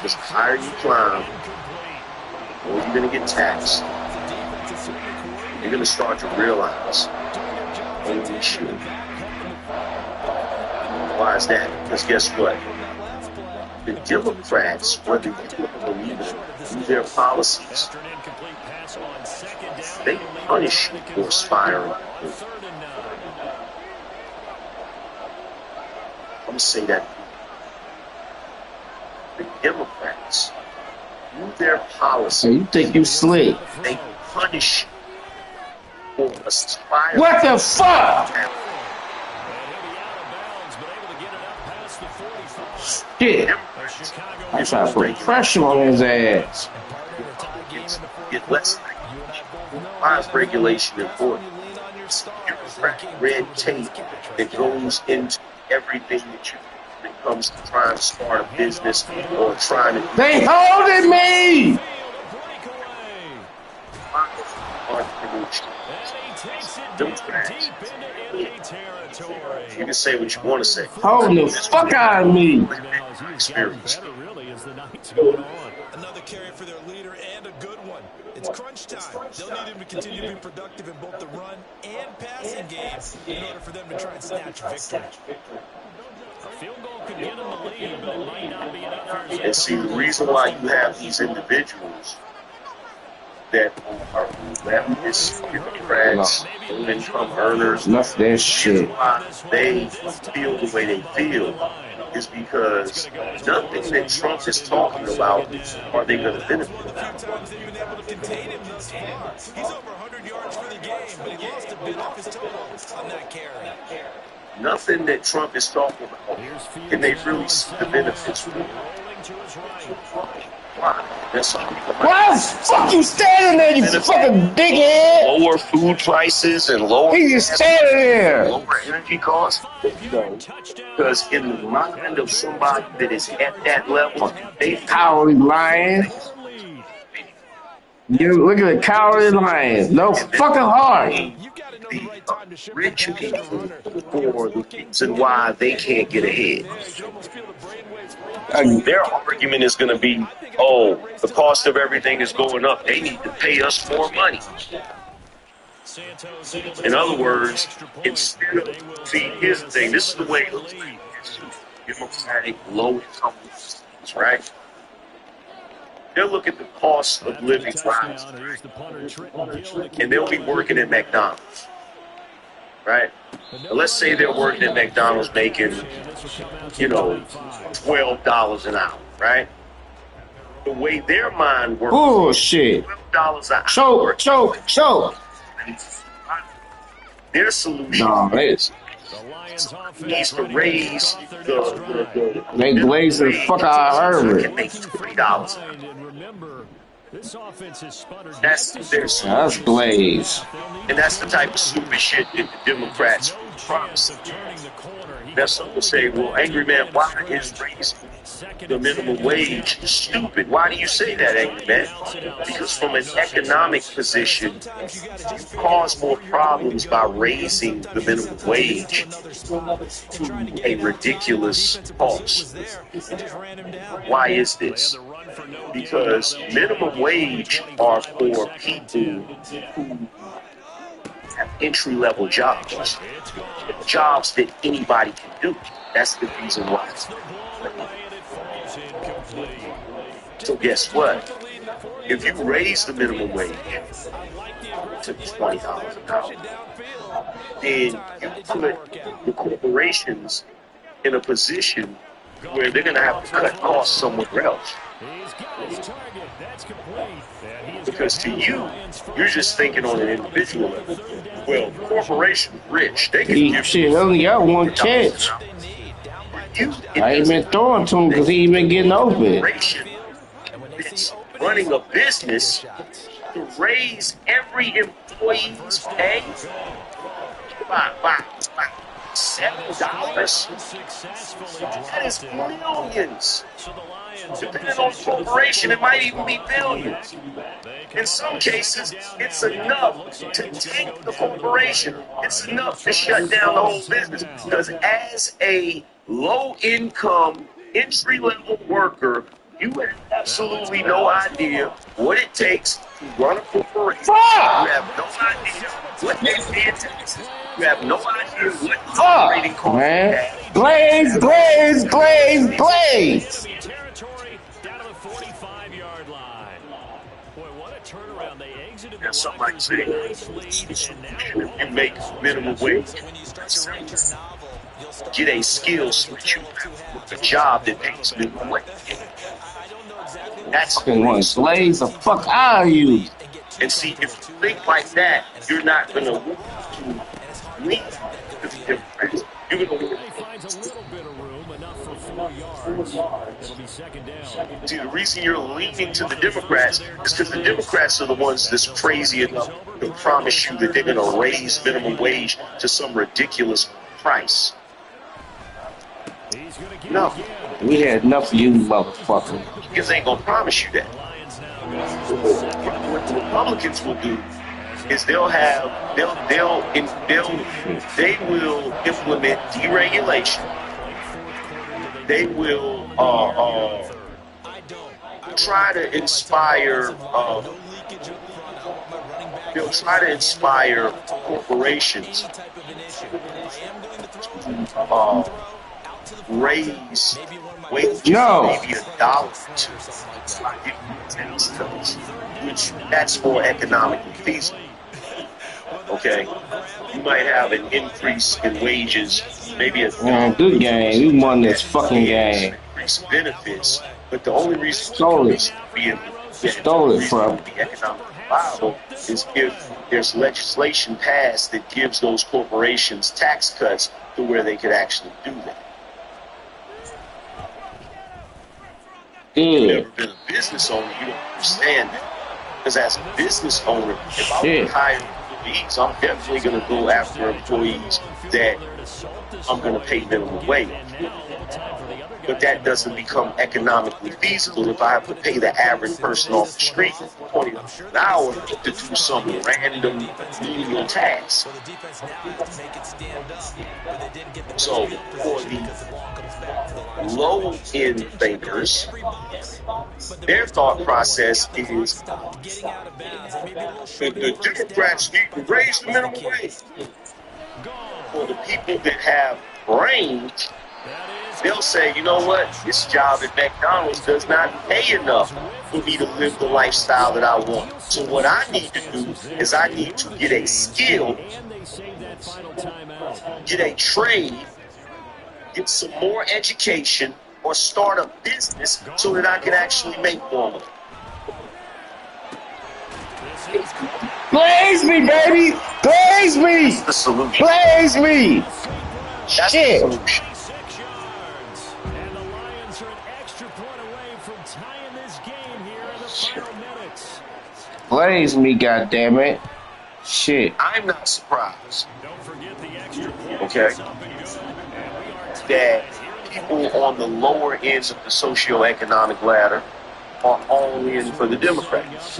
The higher you climb, the more you're going to get taxed. You're going to start to realize, holy shit. Why is that? Because guess what? The Democrats, whether you believe it through their policies, they punish you for aspiring. I'm going to say that. The Democrats, through their policy, So you think you slick? they punish you for aspiring. What the fuck? Shit. I try to put pressure on his ass. Get less. Why is regulation important? It's bureaucratic red tape that goes into everything that you do when it comes to trying to start a business or trying to. They holding me! You can say what you want to say. Holding the fuck out of me! Experience. Another carry for their leader and a good one. It's crunch time. They'll need him to continue to be productive in both the run and passing game in order for them to try and snatch victory. A field goal could get them the lead, but it might not be enough here. And see, the reason why you have these individuals that are leftist, Democrats, low-income earners, Enough of that shit. why they feel the way they feel is because nothing that Trump is talking about are they going to benefit A few times they've been able to contain him thus far. He's over 100 yards for the game, but he lost a bit off his total on that carry. Nothing that Trump is talking about can they really see the benefits from. Why? That's all. Why the fuck you standing there, you fucking dickhead? Lower food prices and lower He just standing there. lower energy costs? No. Because in the mind of somebody that is at that level, they Cowardly lion. You look at the cowardly lion. No fucking heart. the rich people for the reason why they can't get ahead. Their argument is going to be, oh, the cost of everything is going up. They need to pay us more money. In other words, instead of, see, here's the thing. This is the way democratic low-income systems, right? They'll look at the cost of living rise, and they'll be working at McDonald's, right? Now, let's say they're working at McDonald's making, $12 an hour, right? The way their mind works, Bullshit. $12 an hour. Choke. Their solution No, is The Lions needs offense to ready to kick raise off their next drive. the they minimum glazed the fuck wage out of so they Herbert. can make Looking from $20 an hour. behind, and remember, this offense has sputtered yet That's to their score Yeah, in that's solution. the second glazed. half. They'll need And to that's the close type it of out stupid here. shit that the And just Democrats no chance promise. of turning the corner. He can That's something to only say, get well, back to the angry man, line of why is scrimmage. raising Second the and 10 minimum coming up. wage stupid? Why do you say that, angry man? Because from an economic position, Sometimes you got to you just figure out cause more where you're going to problems by go. And raising the sometimes you just minimum have to pivot to wage another spot. And trying to to get a him outside, the ridiculous defensive pursuit cost. was there and just ran him down. Why is So they have this? the run for no gain. Now Because they'll try and minimum get home wage are 25 on for second and people 10. who have entry-level jobs, It's gone. jobs that anybody can do. That's the reason why. Gets the ball away, and it falls incomplete. So guess what? If you raise the minimum wage to $20 an hour, then you put the corporations in a position where they're going to have to cut costs somewhere else. He's got his target. That's complete. And he is Because to gonna have the you, Lions you're first just down thinking on an on individual level. third down Well, conversion. corporations rich. They can He give shit you only got one catch. you. I ain't been throwing to him because he ain't been getting open. Corporation that's running a business to raise every employee's pay by $7. Unsuccessfully That is dropped it. millions. So the Lions Depending on the corporation, it might even be billions. In some cases, it's enough to tank the corporation. It's enough to shut down the whole business. Because as a low-income, entry-level worker, you have absolutely no idea what it takes to run a corporation. You have no idea what they pay in taxes. You have no idea what operating Fuck, costs man. they have. Glaze, glaze, glaze, glaze. Enemy territory down to the 45-yard line. Boy, what a turnaround. They exited the That's something locker like saying, with a nice lead, and now if you make minimum wage, When you start to write your novel, you'll start get a off skill with switch a little too happy. with a job that pays minimum wage. I don't know exactly what That's Fucking want to glaze the fuck out of you. and see if you think like that, you're not gonna want to leave the Democrats. You're gonna want he finds a little bit of room, enough for 4 yards. It'll be second down. see the reason you're leaning to the Democrats is because the Democrats are the ones that's crazy enough to promise you that they're gonna raise minimum wage to some ridiculous price. He's going to get No, it again. We had enough of you, motherfucker. because they ain't gonna promise you that. The Lions now go to the second. What the Republicans will do is they will implement deregulation. They will try to inspire they'll try to inspire corporations to raise wages No. maybe $1 to tax cuts, which that's more economically feasible. Okay, you might have an increase in wages, maybe a Man, good game. We won this fucking game. increase in benefits, but the only reason Stole it. it's being Stole it from. be economically viable is if there's legislation passed that gives those corporations tax cuts to where they could actually do that. You've Good. never been a business owner, you don't understand that. Because as a business owner, if I Shit. want to hire employees, I'm definitely going to go after employees that I'm going to pay minimum wage. But that doesn't become economically feasible if I have to pay the average person off the street $20 an hour to do some random menial task. So for the low-end thinkers, their thought process is the Democrats need to raise the minimum wage. For the people that have brains, they'll say, you know what, this job at McDonald's does not pay enough for me to live the lifestyle that I want. So what I need to do is I need to get a skill, get a trade, get some more education, or start a business so that I can actually make more money. Glaze me, baby. Blaze me! That's the solution. Blaze me! That's Shit. the solution. 6 yards. And the Lions are an extra point away from tying this game here in the final minutes. Blaze me, goddammit. Shit. I'm not surprised. Don't forget the extra point. Okay. It's up and good. And we are That people on the lower ends of the socioeconomic ladder are all in for the Democrats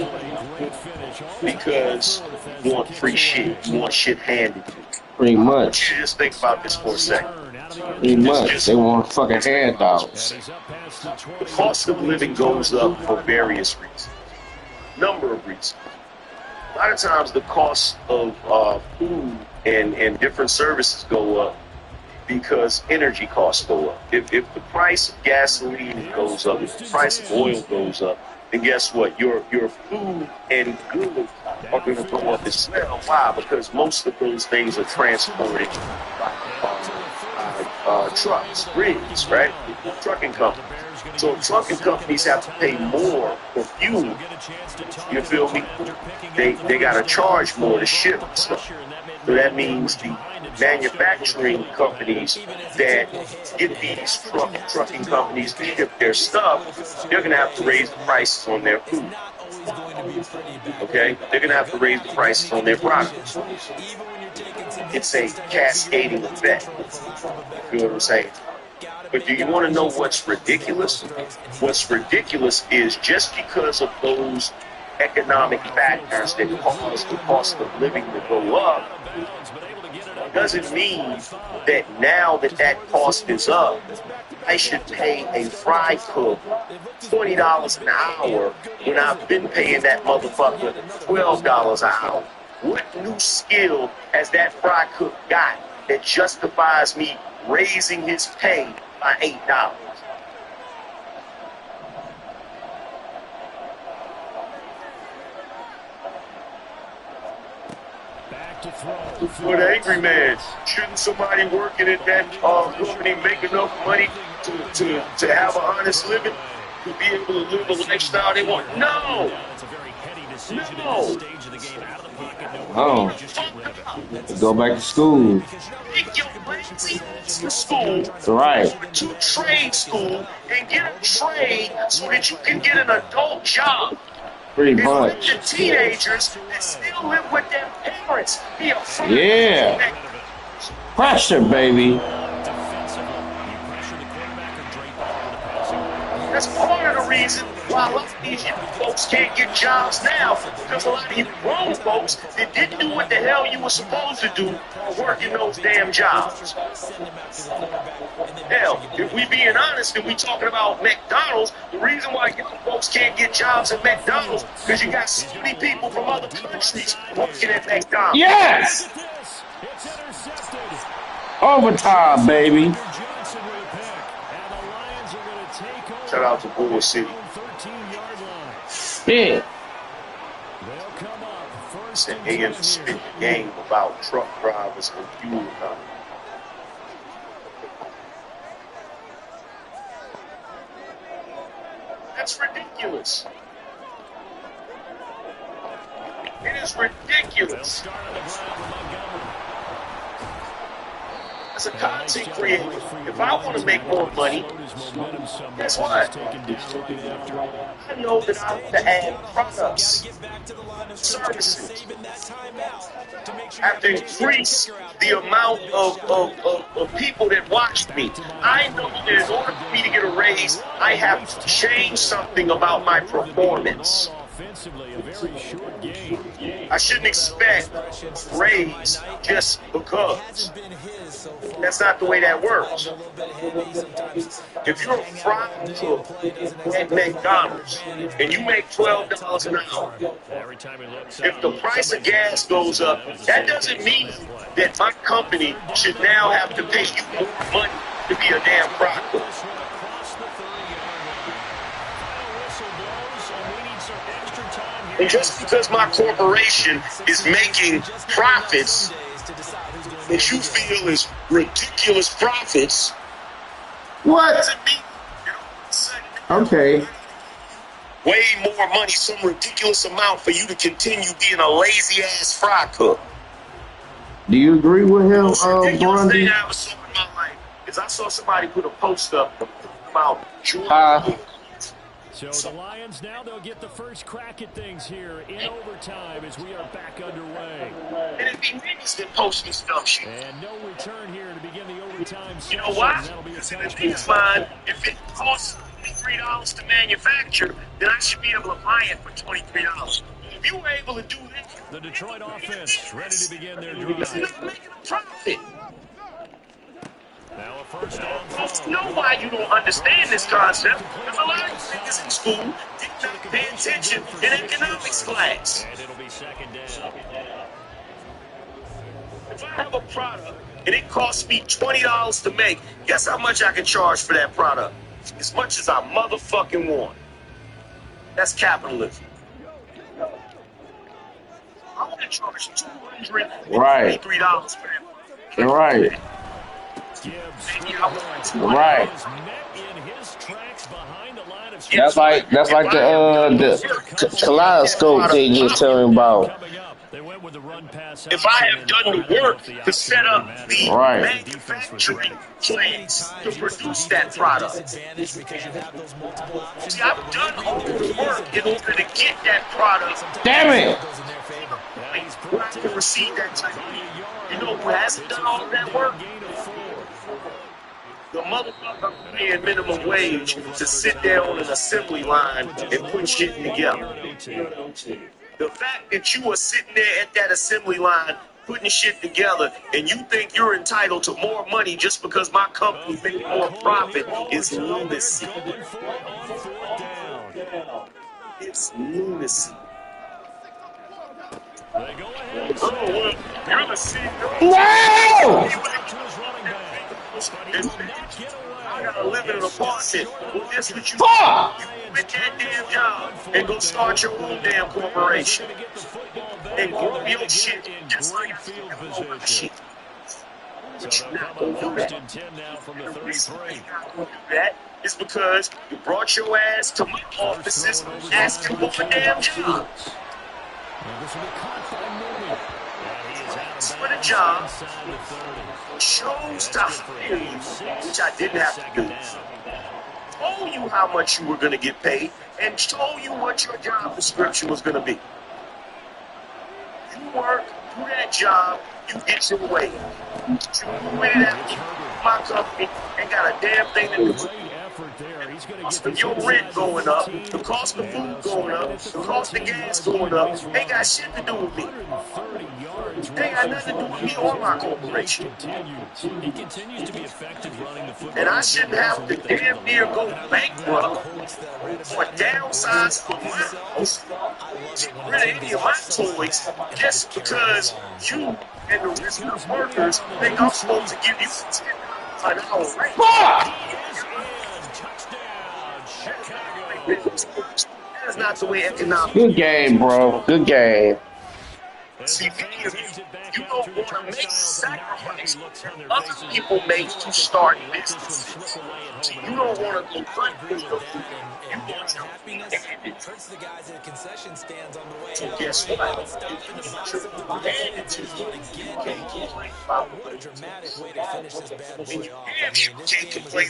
because you want free shit. You want shit handed to you. Pretty I want much. you to just think about this for a second. Pretty much. They want fucking handouts. The cost of living goes up for various reasons. Number of reasons. A lot of times the cost of food and different services go up because energy costs go up. If the price of gasoline goes up, if the price of oil goes up, then guess what? Your food and goods are going to go up as well. Why? Because most of those things are transported by trucks, rigs, right? Trucking companies. So trucking companies have to pay more for fuel. You feel me? They got to charge more to ship stuff. So that means the manufacturing companies that get these trucking companies to ship their stuff, they're going to have to raise the prices on their food. Okay? They're going to have to raise the prices on their products. It's a cascading effect. You know what I'm saying? But do you want to know what's ridiculous? What's ridiculous is just because of those economic factors that cause the cost of living to go up, doesn't mean that now that cost is up, I should pay a fry cook $20 an hour when I've been paying that motherfucker $12 an hour. What new skill has that fry cook got that justifies me raising his pay by $8? For the angry man, shouldn't somebody working at that company make enough money to have an honest living, to be able to live a lifestyle they want? No! No! Oh. Go back to school. Take your lazy ass to school. Right. To trade school and get a trade so that you can get an adult job. Pretty And let much. the teenagers that still live with their parents be a friend. Yeah. Pressure, baby. That's part of the reason why a lot of these young folks can't get jobs now, because a lot of you grown folks that didn't do what the hell you were supposed to do are working those damn jobs. Hell, if we being honest and we talking about McDonald's, the reason why young folks can't get jobs at McDonald's because you got so many people from other countries working at McDonald's. Yes. Overtime, baby. Shout out to Bull City. Yeah. It's an AM spit the game about truck drivers and fuel economy. That's ridiculous. It is ridiculous. As a content creator, if I want to make more money, guess what? I know that I have to add products, services. I have to increase the amount of people that watch me. I know that in order for me to get a raise, I have to change something about my performance. I shouldn't expect a raise just because. That's not the way that works. If you're a fry cook at McDonald's and you make $12 an hour, if the price of gas goes up, that doesn't mean that my company should now have to pay you more money to be a damn fry cook. And just because my corporation is making profits that you feel is ridiculous profits, What? doesn't mean Okay. way more money, some ridiculous amount for you to continue being a lazy ass fry cook. Do you agree with him, The most ridiculous Grundy? thing I ever saw in my life is I saw somebody put a post up about Jordan. So the Lions now, they'll get the first crack at things here in overtime as we are back underway. And it'd be niggas that posting stuff shit. And no return here to begin the overtime You session. know why? That'll be a Because in the touchdown. niggas' mind, if it costs $23 to manufacture, then I should be able to buy it for $23. If you were able to do that, The Detroit offense ready to begin their it's drive. not making a profit. Now a first down Folks throw. know why you don't understand this concept. Because a lot of niggas in school did not pay attention in economics class. And it'll be second down. If I have a product and it costs me $20 to make, guess how much I can charge for that product? As much as I motherfucking want. That's capitalism. I want to charge $223 for that. Right. Gibbs. Right. Is met in his tracks behind the line of That's like the kaleidoscope they just telling me about. coming up. They went with the run pass. If I have done the work to set up the Right. manufacturing plants to produce that product, Disadvantage because you have those multiple options. see, I've done all the work in order to get that product. Damn it! Goes in their favor. Where I can receive that type of money. You know who hasn't done all of that work? The motherfucker paying minimum wage to sit there on an assembly line and put shit together. The fact that you are sitting there at that assembly line putting shit together and you think you're entitled to more money just because my company makes more profit is lunacy. It's lunacy. They go ahead. Oh, well, you're the CEO. No! I gotta live in an apartment. Well, guess what you do? Fuck! You quit that damn job and go start your own damn corporation and grow your shit just like I grow my shit. But you're not gonna do that. First and 10 now from the The reason 33. you're not gonna do that is because you brought your ass to my offices asking for a damn job. This will be caught by Mooney. And he is out of For the bounds job, inside the 30. chose to hire you, which I didn't have to do. Told you how much you were going to get paid and told you what your job description was going to be. You work, do that job, you get your wage. You quit it after my company ain't got a damn thing to do with it. Great effort there. He's going The to cost get of this your inside rent the going up, 15. the cost of food going up, the cost of gas going up, ain't got shit to do with me. 130 yards. They ain't got nothing to do with me or my corporation. He continues to be effective running the football. And I shouldn't have to damn near go bankrupt or downsize for my house, get rid of any of my toys just because you and the rest of the workers think I'm supposed to give you $10 an hour rate. Fuck! Touchdown, Chicago. That is not the way economics. Good game, bro. Good game. See, many of you don't want to make sacrifices other people make to start businesses. See, you don't want to go front with them. You want your independence. Hurts the guys at the concession stands on the way So out. guess what? What a dramatic way to finish this bad boy off. I mean, this Can't game was complain.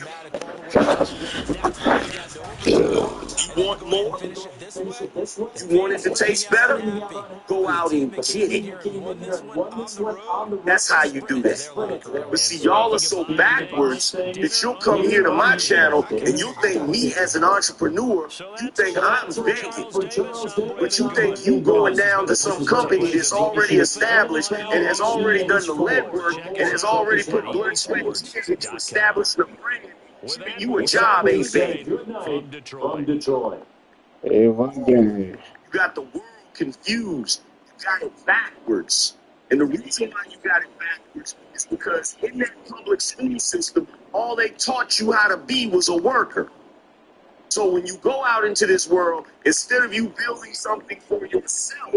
You want more? You want it to taste better? Go out and get it. That's how you do that. But see, y'all are so backwards that you'll come here to my channel and you'll think me as an entrepreneur, you think I'm begging. But you think you going down to some company that's already established and has already done the legwork and has already put blood, sweat, and tears into establishing a brand. You a job ain't bad. From Detroit. You got the world confused. You got it backwards. And the reason why you got it backwards is because in that public school system, all they taught you how to be was a worker. So when you go out into this world, instead of you building something for yourself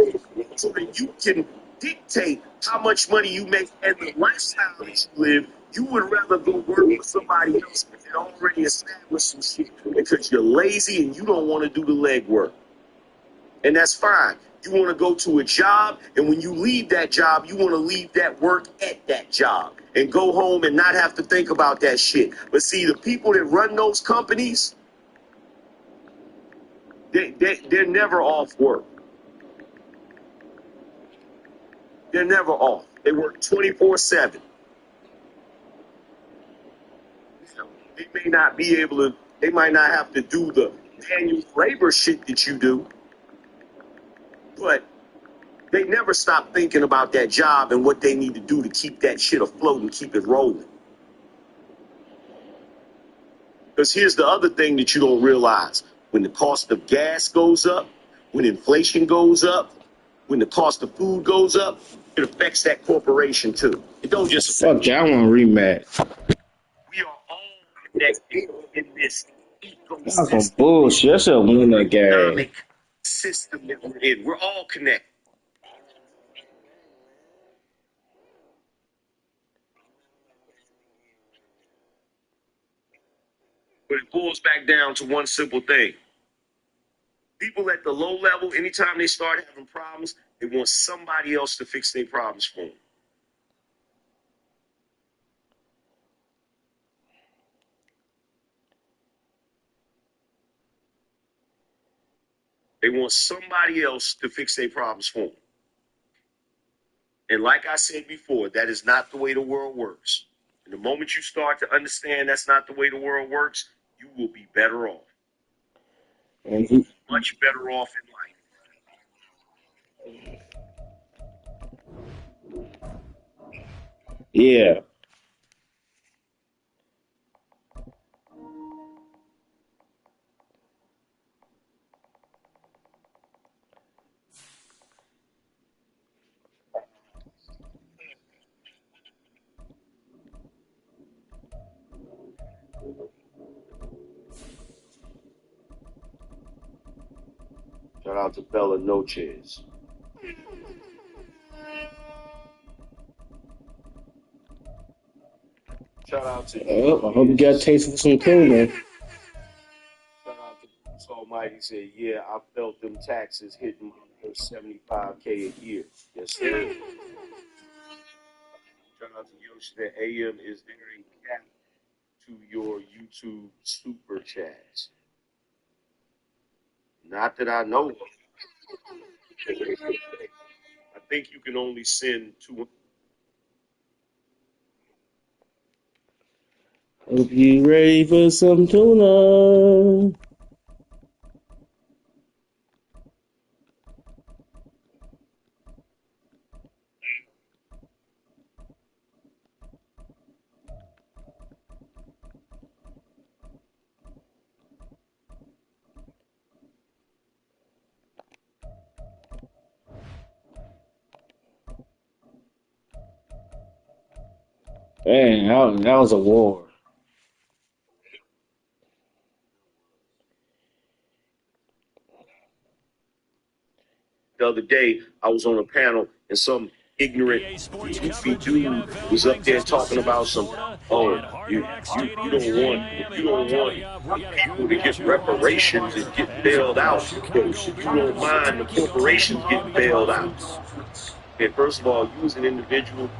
so that you can dictate how much money you make and the lifestyle that you live, you would rather go work for somebody else that already established some shit because you're lazy and you don't want to do the legwork. And that's fine. You want to go to a job, and when you leave that job, you want to leave that work at that job and go home and not have to think about that shit. But see, the people that run those companies, they're never off work. They're never off. They work 24/7. They may not be able to, they might not have to do the manual labor shit that you do, but they never stop thinking about that job and what they need to do to keep that shit afloat and keep it rolling. Because here's the other thing that you don't realize. When the cost of gas goes up, when inflation goes up, when the cost of food goes up, it affects that corporation too. It don't just Fuck that, I want a rematch. We are all connected in this That's some ecosystem, bullshit. I should have won that game. economic system that we're in. We're all connected. But it boils back down to one simple thing. People at the low level, anytime they start having problems, they want somebody else to fix their problems for them. They want somebody else to fix their problems for them. And like I said before, that is not the way the world works. And the moment you start to understand that's not the way the world works, you will be better off. And he, Much better off in life. yeah. Shout out to Bella Noches. Shout out to Oh, I hope you got a taste for some tuna. Shout out to Bruce Almighty. Said, yeah, I felt them taxes hitting my first $75K a year. Yes, sir. Shout out to Yoshi. That AM is there in cap to your YouTube super chats. Not that I know of. I think you can only send two. Hope you ready for some tuna. Man, that was a war. The other day, I was on a panel and some ignorant, goofy dude was up there talking about some, oh, you don't want people to get reparations and get bailed out. You don't mind the corporations getting bailed out. And first of all, you as an individual,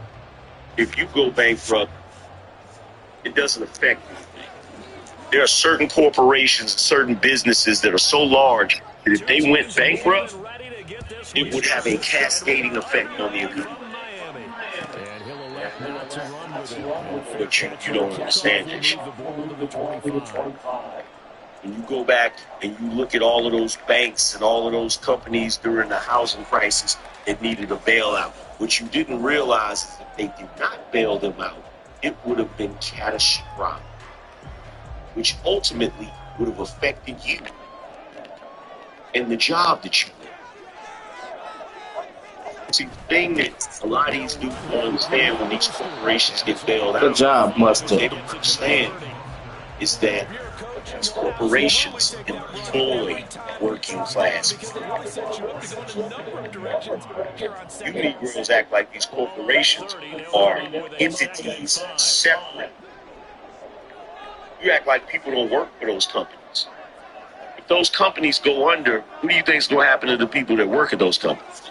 if you go bankrupt, it doesn't affect you. There are certain corporations, certain businesses that are so large that if they went bankrupt, it would have a cascading effect on the economy. But you don't understand that shit. When you go back and you look at all of those banks and all of those companies during the housing crisis that needed a bailout, what you didn't realize is if they did not bail them out, it would have been catastrophic, which ultimately would have affected you and the job that you did. See, the thing that a lot of these dudes don't understand when these corporations get bailed out, Good job, Mustard. they don't understand is that these corporations employ working class people. You Negroes act like these corporations are entities separate. You act like people don't work for those companies. If those companies go under, what do you think is going to happen to the people that work at those companies?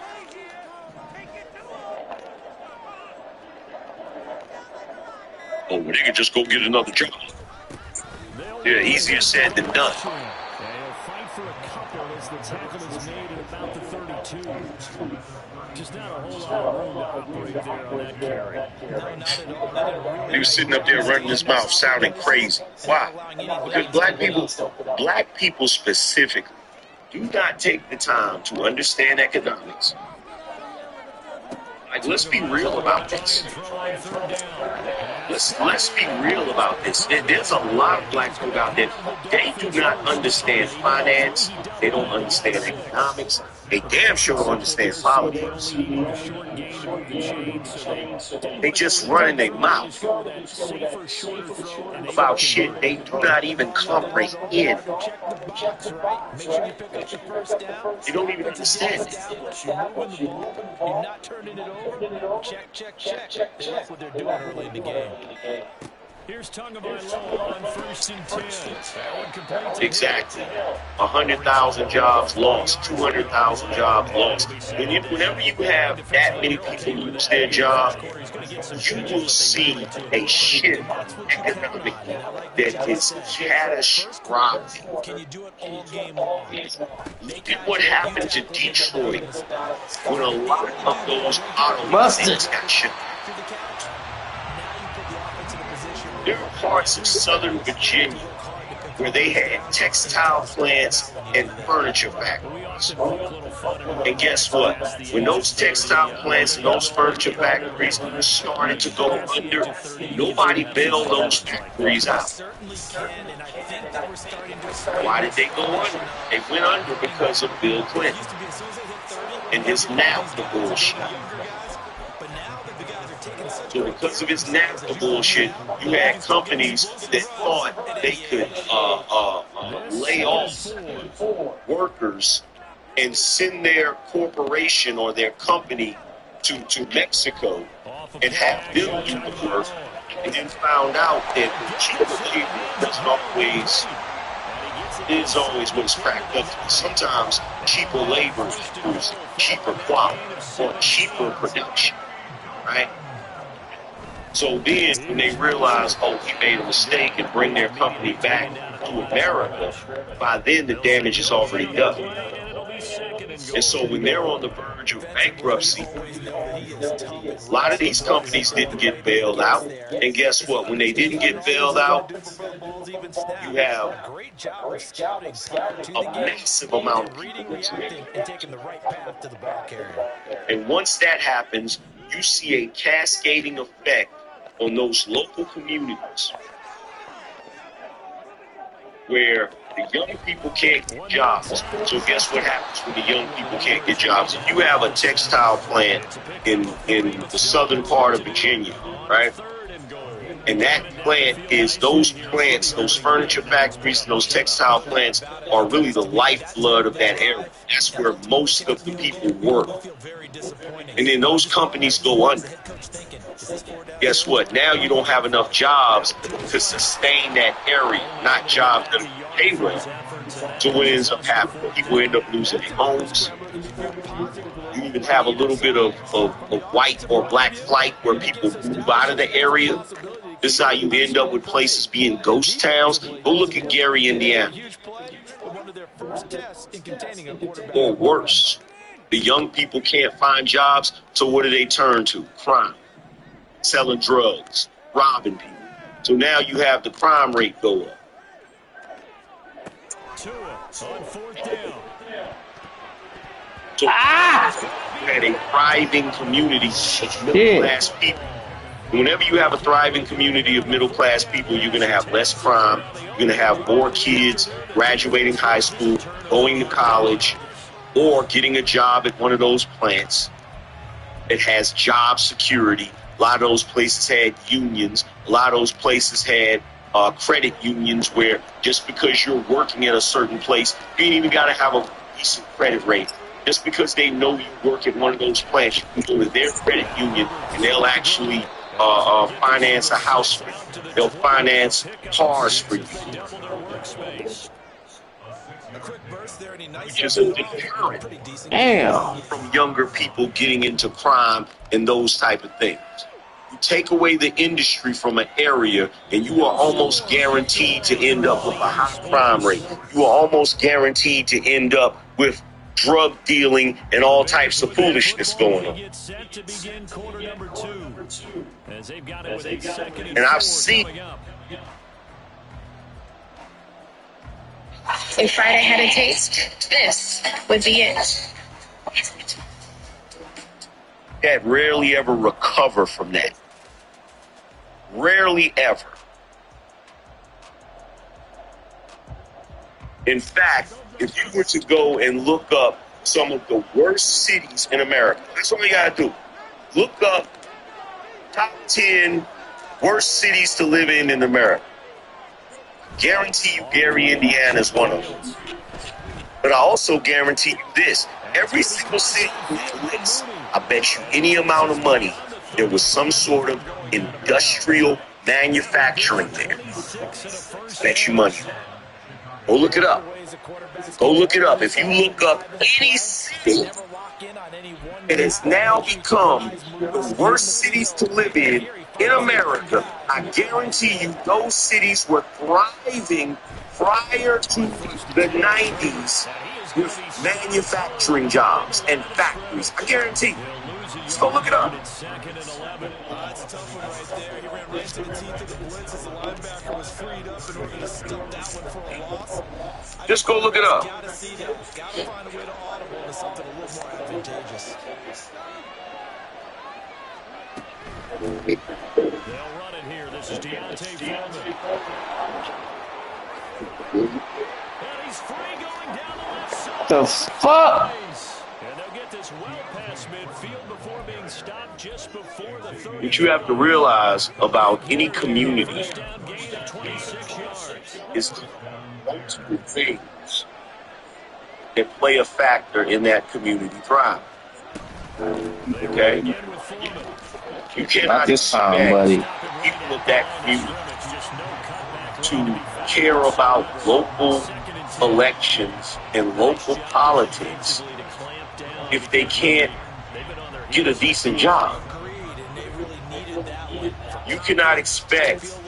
Oh, well, they can just go get another job. Yeah, easier said than done. They'll fight for a couple as the tackle is made at about the 32. Just not a whole lot of room to operate there on that carry. No, not at all. They didn't really He was sitting up there running his mouth, sounding crazy. Why? Because black people specifically, do not take the time to understand economics. Like, let's be real about this. Let's be real about this. There's a lot of black folk out there. They do not understand finance. They don't understand economics. They damn sure don't understand politics. They just running their mouth about shit they do not even comprehend. Make sure you pick up the first down. They don't even understand it. You're moving the ball. You're not turning it over. Check. They like what they're doing early in the game. Here's Tagovailoa on 1st and 10. Exactly. 100,000 jobs lost, 200,000 jobs lost. Whenever you have that many people lose their job, you will see a shift economically that is catastrophic. Can you do it all game long? Look at what happened to Detroit when a lot of those auto things got shipped. There are parts of Southern Virginia where they had textile plants and furniture factories. And guess what? When those textile plants and those furniture factories started to go under, nobody bailed those factories out. Why did they go under? They went under because of Bill Clinton and his NAFTA bullshit. So because of his NAFTA bullshit, you had companies that thought they could lay off workers and send their corporation or their company to Mexico and have them do the work, and then found out that the cheaper labor is always what it's cracked up to. Sometimes cheaper labor equals cheaper quality or cheaper production, right? So then, when they realize, oh, he made a mistake and bring their company back to America, by then the damage is already done. And so when they're on the verge of bankruptcy, a lot of these companies didn't get bailed out. And guess what? When they didn't get bailed out, you have a massive amount of people. And once that happens, you see a cascading effect on those local communities where the young people can't get jobs. So guess what happens when the young people can't get jobs? If you have a textile plant in the southern part of Virginia, right? And that plant is those plants, those furniture factories, and those textile plants are really the lifeblood of that area. That's where most of the people work. And then those companies go under. Guess what? Now you don't have enough jobs to sustain that area, not jobs that pay well. So what ends up happening? People end up losing their homes. You even have a little bit of white or black flight where people move out of the area. This is how you end up with places being ghost towns. Go look at Gary, Indiana. Or worse, the young people can't find jobs, so what do they turn to? Crime. Selling drugs, robbing people. So now you have the crime rate go up. On 4th down. So you had a thriving community of middle-class people. Whenever you have a thriving community of middle-class people, you're going to have less crime. You're going to have more kids graduating high school, going to college, or getting a job at one of those plants that has job security. A lot of those places had unions. A lot of those places had credit unions where just because you're working at a certain place, you ain't even got to have a decent credit rate. Just because they know you work at one of those plants, you can go to their credit union and they'll actually finance a house for you. They'll finance cars for you. A quick burst there, and he nicely which is a deterrent pretty decent. Damn. from younger people getting into crime and those type of things. You take away the industry from an area, and you are almost guaranteed to end up with a high crime rate. You are almost guaranteed to end up with drug dealing and all types of foolishness going on. Get set to begin quarter number 2. As they've got it with a second And I've 4 seen coming up. If Friday had a taste, this would be it. that rarely ever recover from that. Rarely ever. In fact, if you were to go and look up some of the worst cities in America, that's all you got to do. Look up top 10 worst cities to live in America. Guarantee you Gary, Indiana is one of them. But I also guarantee you this. Every single city on the list, I bet you any amount of money, there was some sort of industrial manufacturing there. Bet you money. Go look it up. Go look it up. If you look up any city that has now become the worst cities to live in America, I guarantee you those cities were thriving prior to the 90s with manufacturing jobs and factories. I guarantee you. Just go look it up. That's a tough one right there. He ran right to the teeth of the blitz as the linebacker was freed up in order to stop that one for a loss. Just go look it up. Got to see that. Got to find a way to audible into something a little more advantageous. They'll run it here. This is Deontay Foreman. And he's free going down the left side. The fuck? And they'll get this well past midfield before being stopped just before the 30. What you have to realize about any community First down gain of 26 yards. is multiple things that play a factor in that community thrive. Okay? Again with Foreman. You cannot Not this time, expect buddy. people of that community Just no cutback to run. care about local elections and local politics if they can't get a decent job. You cannot expect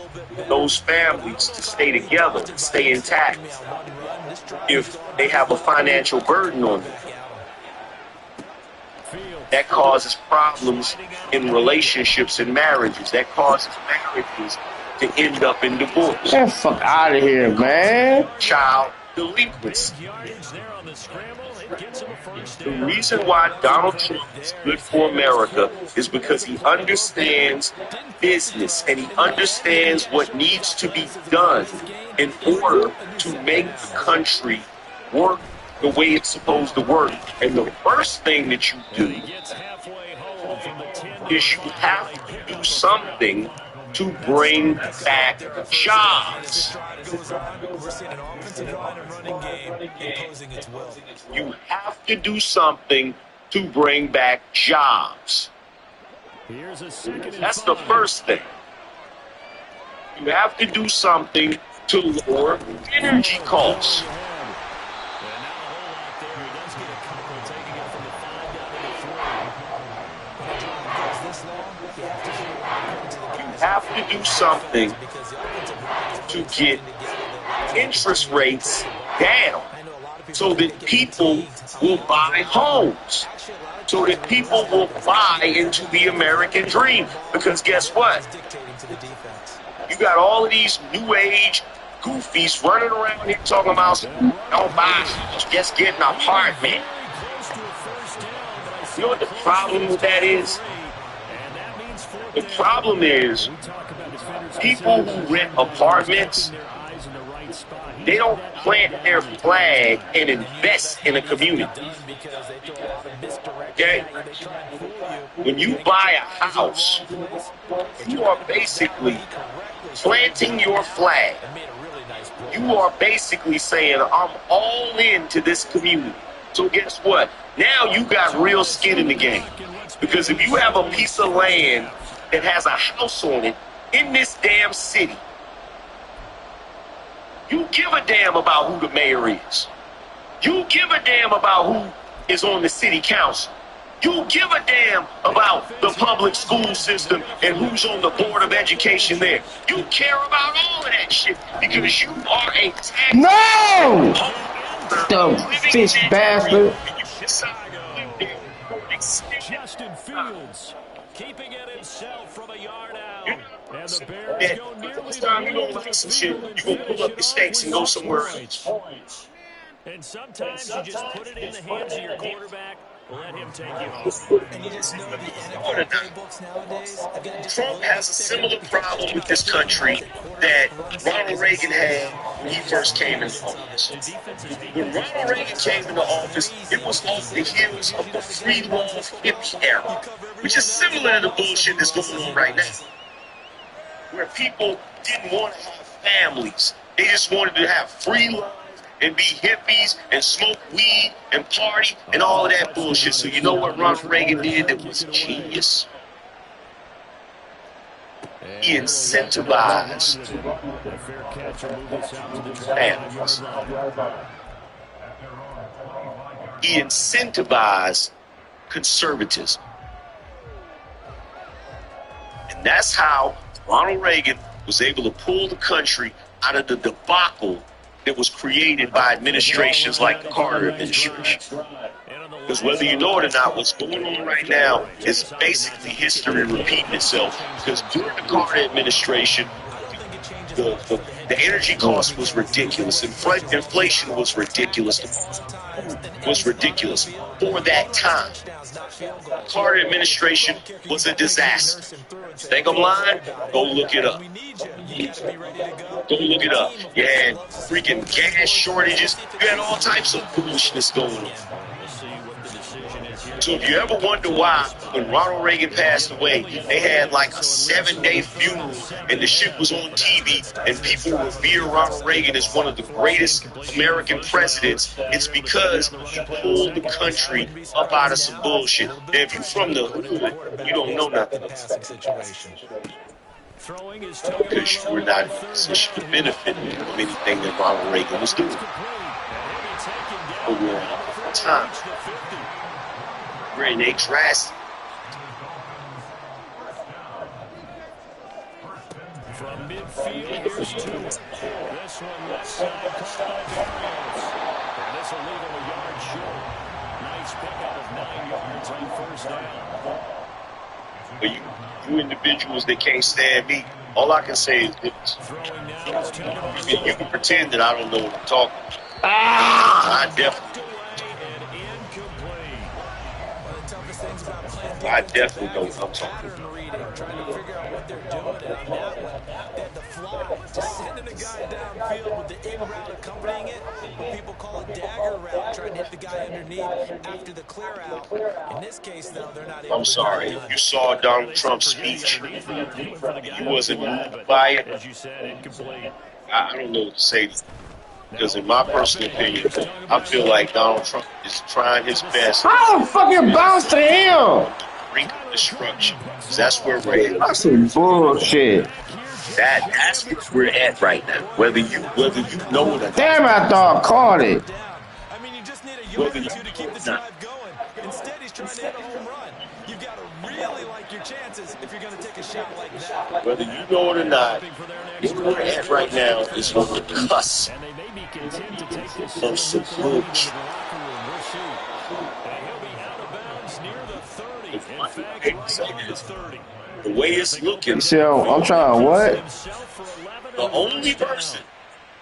those families to stay together, to stay intact, if they have a financial burden on them. That causes problems in relationships and marriages. That causes marriages to end up in divorce. Get the fuck out of here, man. Child delinquency. Yardage there on the scramble. It gets him a first The down. reason why Donald Trump is good for America is because he understands business and he understands what needs to be done in order to make the country work the way it's supposed to work. And the first thing that you do He gets halfway home from the 10. is you have to do something to bring back jobs. We're seeing an offensive line and running game imposing its will. You have to do something to bring back jobs. Here's a second and That's the 5. first thing. You have to do something to lower energy costs. And now a whole lot there. He does get a couple, taking it from the 5 down to the 3. You have to do something to get interest rates down so that people will buy homes, so that people will buy into the American dream. Because guess what? You got all of these new age goofies running around here talking about don't buy, just get an apartment. You know what the problem with that is? The problem is people who rent apartments, they don't plant their flag and invest in a community. Okay? When you buy a house, you are basically planting your flag. You are basically saying, I'm all into this community. So guess what? Now you got real skin in the game. Because if you have a piece of land that has a house on it in this damn city, you give a damn about who the mayor is. You give a damn about who is on the city council. You give a damn about the public school system and who's on the board of education there. You care about all of that shit because you are a tax. No! The fish bastard. Justin Fields keeping it himself from a yard out. And the Bears go nearly This time you don't like some shit, you gonna pull up your stakes and go somewhere else. And sometimes you just put it in the hands of your quarterback, let him take you home. And you just know the NFL playbooks nowadays have got Trump has a similar problem with this country that Ronald Reagan had when he first came into office. When Ronald Reagan came into office, it was off the heels of the free love hippie era, which is similar to the bullshit that's going on right now, where people didn't want to have families. They just wanted to have free love and be hippies and smoke weed and party and all of that bullshit. So you know what Ronald Reagan did that was genius? He incentivized families. He incentivized conservatism. And that's how Ronald Reagan was able to pull the country out of the debacle that was created by administrations like the Carter administration. Because whether you know it or not, what's going on right now is basically history repeating itself. Because during the Carter administration, the energy cost was ridiculous. Inflation was ridiculous. Was ridiculous for that time. The Carter administration was a disaster. Think I'm lying? Go look it up. Go look it up. You had freaking gas shortages. You had all types of foolishness going on. So if you ever wonder why, when Ronald Reagan passed away, they had like a 7-day funeral and the shit was on TV and people revere Ronald Reagan as one of the greatest American presidents, it's because he pulled the country up out of some bullshit. And if you're from the hood, you don't know nothing about that. Because you were not in a position to benefit from anything that Ronald Reagan was doing. But we're out of time. We're in a drastic. From midfield, here's two. This one left side, caught by Barrios. And this will leave him a yard short. Nice pickup of 9 yards on first down. But you individuals that can't stand me, all I can say is this. You can pretend that I don't know what I'm talking about. I definitely know what I'm talking about. Trying to figure out what they're doing, and on that one, they had the fly, just sending the guy downfield with the in route accompanying it. What people call a dagger route, trying to hit the guy underneath after the clear out. In this case, though, they're not able I'm sorry. If you saw Donald Trump's speech, you wasn't moved by it. I don't know what to say. Because in my personal opinion, I feel like Donald Trump is trying his best. How the fucking bounce to him? Brink of destruction. Because that's where we're at. That's some bullshit. That's where we're at right now. Whether you know it or not. Damn, I thought I caught it. I mean, you just need a yard or two to keep the drive going. Instead, he's trying to hit a home run. You've got to really like your chances if you're going to take a shot like that. Whether you know it or not, where we're at right now is on the cusp of some bullshit. The way it's looking, So I'm trying what? the only person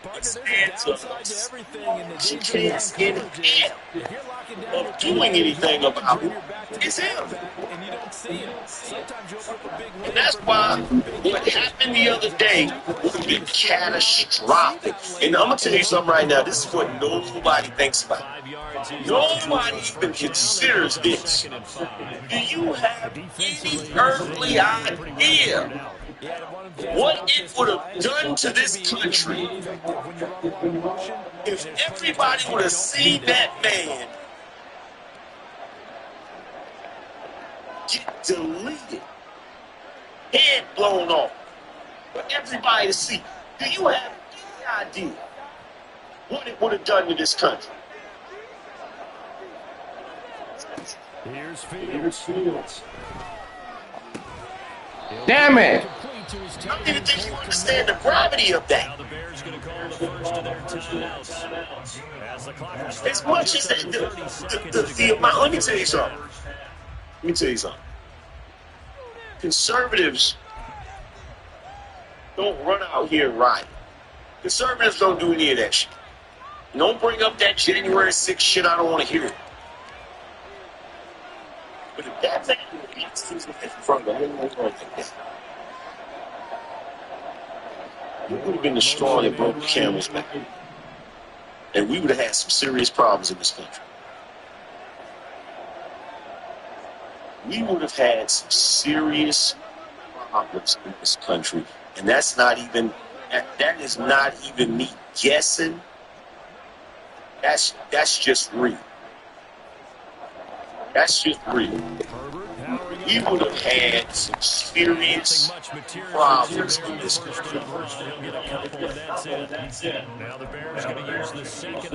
that stands up chance in hell of doing anything about it is him. And that's why what happened the other day would have been catastrophic. And I'm going to tell you something right now. This is what nobody thinks about. Nobody even considers this. Do you have any earthly idea what it would have done to this country if everybody would have seen that man get deleted, head blown off, for everybody to see? Do you have any idea what it would have done to this country? Here's Fields. Damn it! I don't even think you understand the gravity of that. Now the Bears going to call the first of their timeouts. As the clock is As much as the amount. Let me tell you something. Conservatives don't run out here and riot. Conservatives don't do any of that shit. Don't bring up that January 6th shit. I don't want to hear it. But if that thing beats in front of him, you would have been the straw that broke the camel's back. And we would have had some serious problems in this country. We would have had some serious problems in this country. And that's not even, that is not even me guessing. That's just real. That's just real. We would have had some serious problems in this country. Now the Bears going to use the second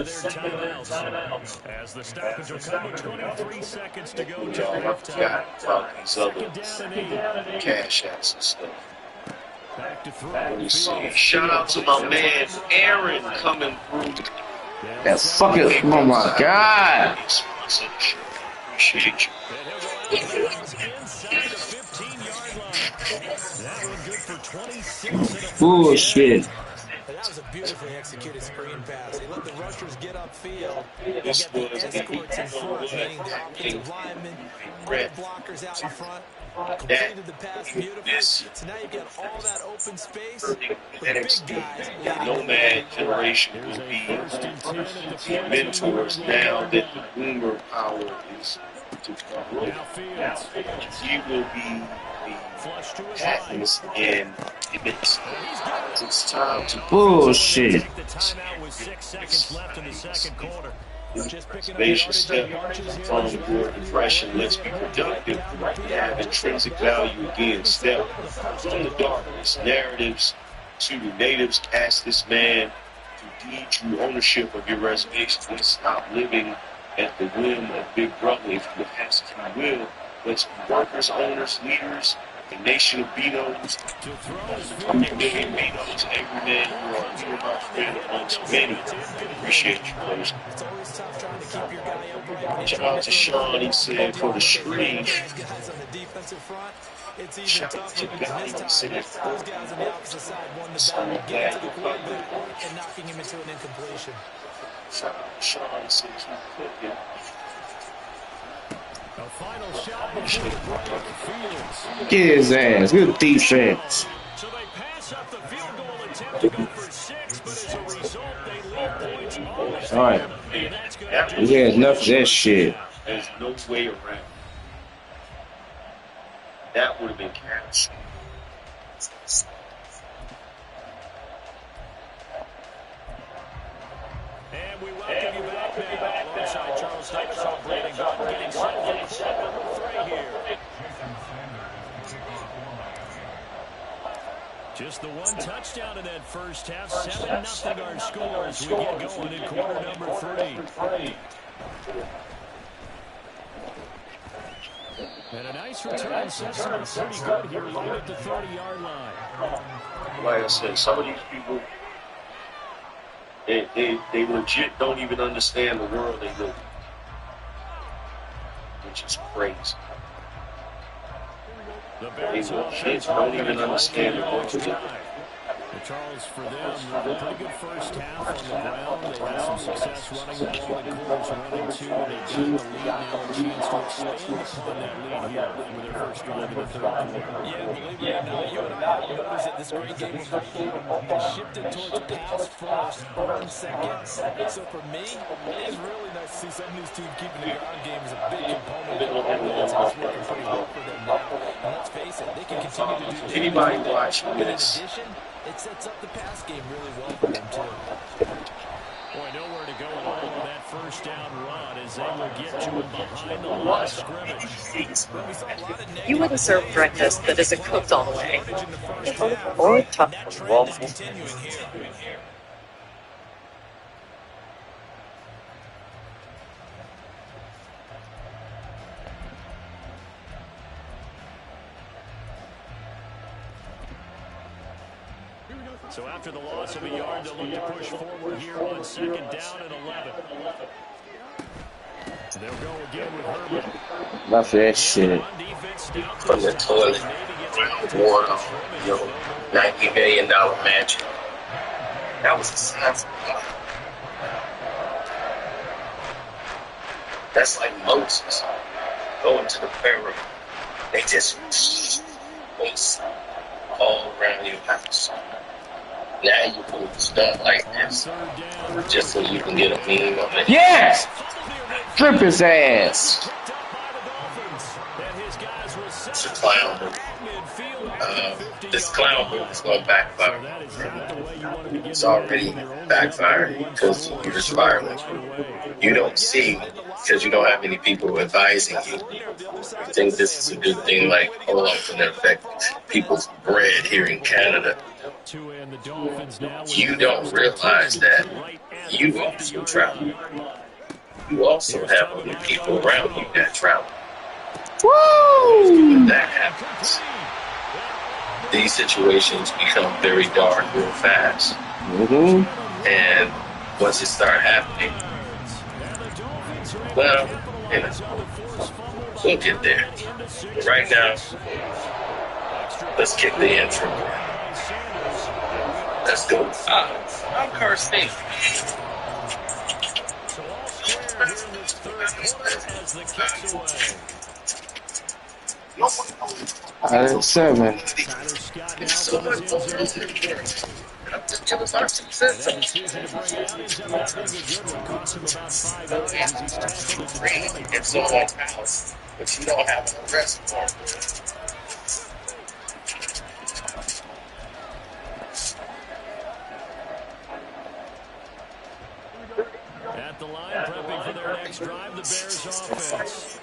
of their timeouts. As the stoppage will come with 23 seconds to go to halftime. About these other cash apps and stuff. Back to throw. Let me see. Shout out to my man Aaron coming through. That fucking, oh my God. Appreciate you. Inside the 15-yard line. That one good for 26. Bullshit. That was a beautifully executed screen pass. He let the rushers get upfield. This He got was the escorts in front, meaning the offensive linemen, all the blockers out in front. Completed the pass beautifully. So now you've got all that open space for the big guys. Nomad generation will be the mentors now that the boomer power is to grow. He will be the patents and it's time to Bullshit. The timeout with 6 seconds left in the second quarter. Observation step from your impression. Let's be productive. Have intrinsic value again. Step from the darkness. Narratives to the natives. Ask this man to deed you ownership of your reservation. Let's stop living at the whim of Big Brother. If you ask, if you will, let's be workers, owners, leaders. A nation of Beanos, 3 million Beanos, every man who are here, my friend, amongst many. Appreciate you, folks. It's always tough trying to keep your guy upright. Shout out to Sean, he said, for the screen. Guys on the defensive front, it's even Shout out tougher to because God, this he time, said, those guys on the opposite side won the battle, getting to the quarterback and knocking him into an incompletion. Shout out to Sean, he said, keep cooking. A final shot before the break. Fields. Get his ass. Good defense. So they pass up the field goal attempt to go for 6, but as a result, they leave points on. All right. We had enough of that shit. There's no way around. That would have been cash. And we welcome you back now. Alongside Charles Davis on Brandon Gordon, getting set for quarter number 3 here. Just the one touchdown in that first half. 7-0 our score as we get going in quarter number 3. And a nice return sets them up pretty good here right at the 30-yard line. Like I said, some of these people, they legit don't even understand the world they live in, which is crazy. They legit don't even understand the world they live in. Charles, for them, a pretty good first half on the ground. They had some success running the ball in quarters 1 and 2. They gained the lead now, a chance to expand upon that lead here with their first drive in the third quarter. Yeah, believe it or not, you would have noticed that this great game was played shifted towards pass first, run second. So for me, it's really nice to see some of these teams keeping the ground game as a big component of their offense. It's working pretty well for them now. And let's face it, they can continue to do damage. Anybody watching In this? addition, it sets up the pass game really well for them, too. Boy, nowhere to go at all on that first down run as they will get to him behind the line of scrimmage. You wouldn't serve breakfast that isn't cooked all the way. Or tough. That trend is continuing here. So after the loss of a yard, they'll look to push forward here on 2nd down and 11. They'll go again with Herbert. Enough of that shit. From the toilet, water, $90 million mansion. That was a sign from God. That's like Moses going to the Pharaoh. They just was all around your house. Now you move stuff like this just so you can get a meme of it. Yes! Flip his ass. It's a clown movie. This clown movie is going to backfire. It's already backfiring because you're just firing. You don't see because you don't have any people advising you. I think this is a good thing, like, how can it affect people's bread here in Canada? You don't realize that you also travel. You also have other people around you that travel. Woo! When that happens, these situations become very dark real fast. Mm-hmm. And once it starts happening, well, we'll get there. But right now, let's kick the intro. Let's go. I'm Carson. Out of 7. There's so much going on in here. I'm just giving my 2 cents. In someone's house, but you don't have an arrest warrant. At the line, prepping for their next drive, the Bears offense.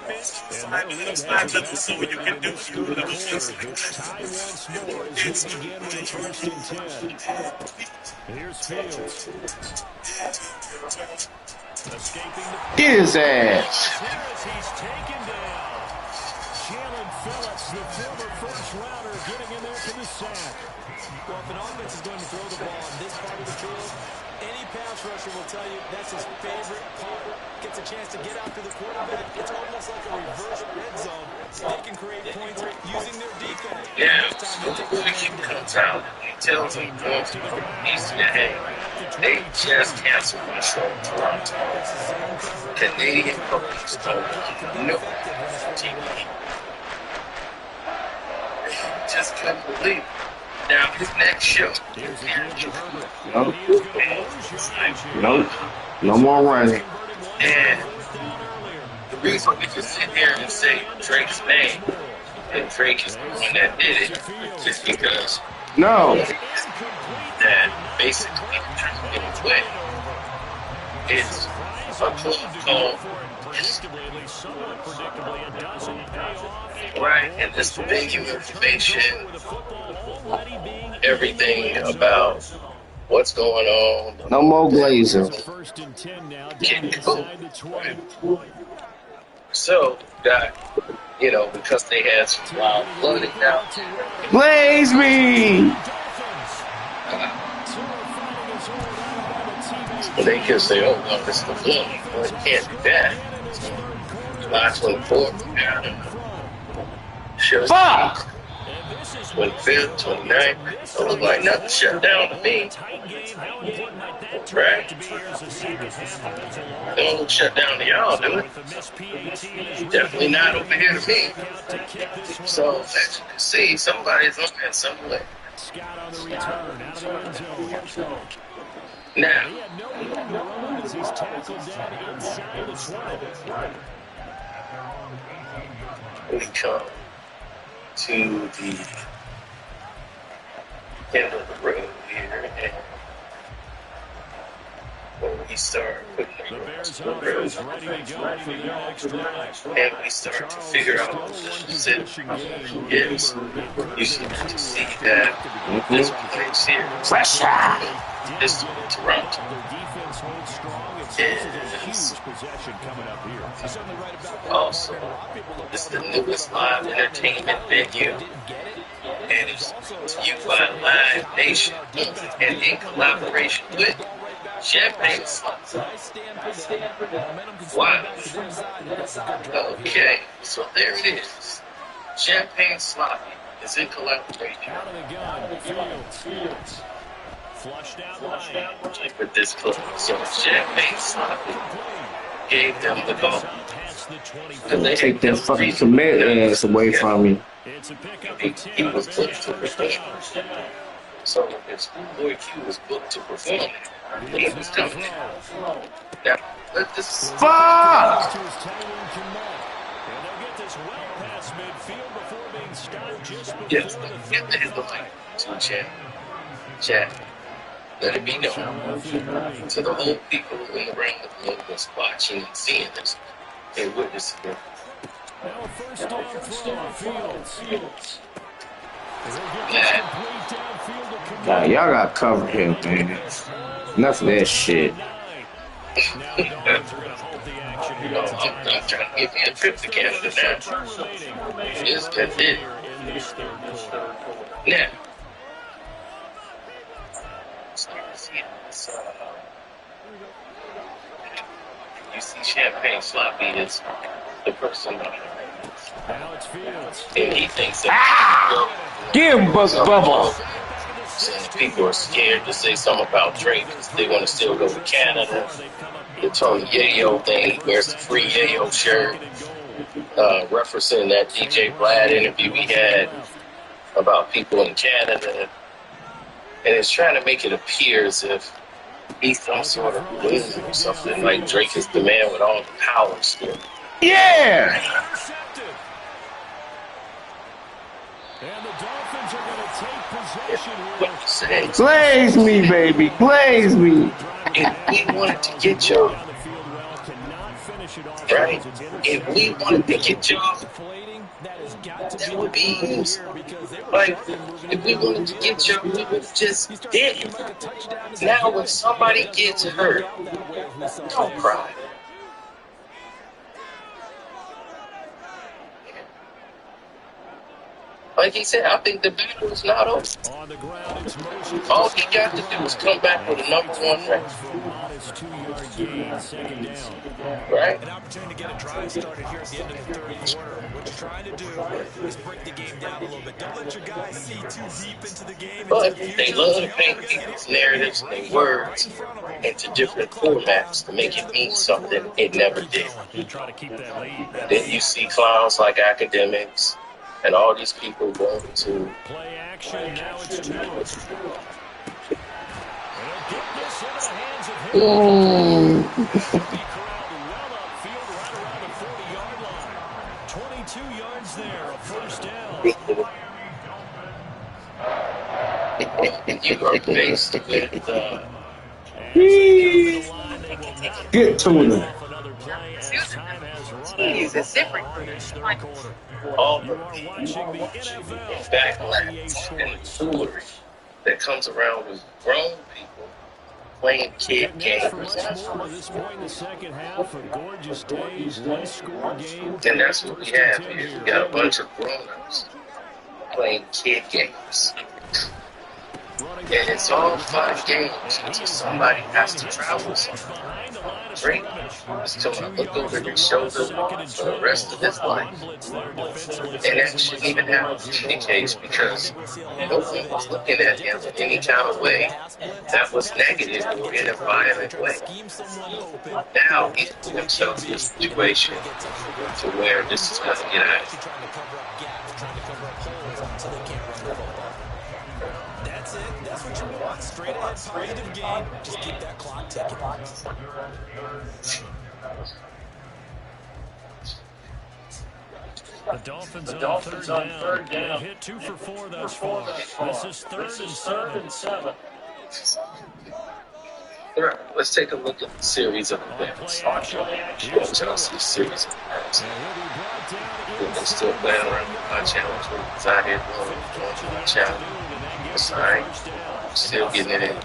And their lead has been this third quarter. Tie once more as we begin with a 1st and 10. Here's Fields. Escaping the... Get his ass. He's taken down. Jalen Phillips, the former first-rounder, getting in there for the sack. Well, if an offense is going to throw the ball on this part of the field, any pass rusher will tell you that's his favorite part. Gets a chance to get out to the quarterback. It's almost like a reverse red zone. They can create points using their defense. Yeah, he comes out and he tells him, he's hey, they just canceled my show in Toronto. Canadian police don't want no TV. Just couldn't believe it. Now his next show. Nope. No more running. And the reason we can sit here and say Drake's name, and Drake is the one that did it, is because No. that basically in a way it's a club called right, and this venue information, everything about what's going on. No more Glazer. Getting cool. So, got, because they had some wild flooding out there. Blaze me! They can say, oh, well, it's the flooding. Well, you can't do that. July 24th, shows Fuck! 25th, 29th. Don't look like nothing shut down to me. Right? Don't look shut down to y'all, do it? Definitely not over here to me. So, as you can see, somebody's looking at somewhere. Now, we come to the end of the road here, and when we start putting the roads on the road, and we start to figure out what the position is, you start to see that this place here, Pressure! this is Toronto. Yes. Also, this is the newest live entertainment venue, and it's to you by Live Nation, and in collaboration with Champagne Slots. Wow. Okay, so there it is. Champagne Sloppy is in collaboration. With this club. So Champagne Sloppy gave them the ball. And they take that fucking commit ass away from me. He was booked to perform. So his boy Q was booked to perform. He was coming in. Now, let this Fuck! yes, get the headline to chat. Let it be known to the whole people in the round of the that's watching and seeing this and witnessing it. Nah, y'all got covered here, man. Enough of that shit. I'm trying to give you a trip to Canada now. Yes, that's it. Now, start seeing this. You see Champagne Sloppy is the person behind it. And he thinks that Give him Bubble. saying people are scared to say something about Drake because they want to still go to Canada. The Tony Yayo thing, wears the free Yayo shirt, referencing that DJ Vlad interview we had about people in Canada. And it's trying to make it appear as if he's some sort of loser or something, like Drake is the man with all the power still. Yeah! What you say? Glaze me, baby. Glaze me. If we wanted to get y'all, right? If we wanted to get y'all, that would be easy. Like, if we wanted to get y'all, we would just did it. Now, when somebody gets hurt, don't cry. Like he said, I think the battle is not over. All he got to do is come back with a #1 record. Right? An opportunity to get a drive started here at the end of the third quarter. What you're trying to do is break the game down a little bit. Don't let your guys see too deep into the game. But they love to paint people's narratives and their words into different formats to make it mean something it never did. Then you see clowns like academics and all these people going to play action. Now it's 2. Get this into the hands of him. Well upfield, right around the 40-yard line. 22 yards there, a first down. You are faced with Get to them. He's a different all the backlash and foolery that comes around with grown people playing kid games. And that's what we have here. We got a bunch of grown-ups playing kid games. And it's all fun games until somebody has to travel somewhere. Drake is going to look over their shoulder for the rest of his life. And that shouldn't even have to be the case because no one was looking at him in any kind of way that was negative or in a violent way. Now he's put himself in a situation to where this is going to get out. That's it. That's what you want. Straight ahead, positive game. Just keep that clock ticking. The Dolphins on third down. Hit 2 for 4 thus far. This is third and 7. All right, let's take a look at the series of events. Chelsea's series of events. They're still playing around with my challenge. It's out here going to my challenge. It's all right. Still getting it in.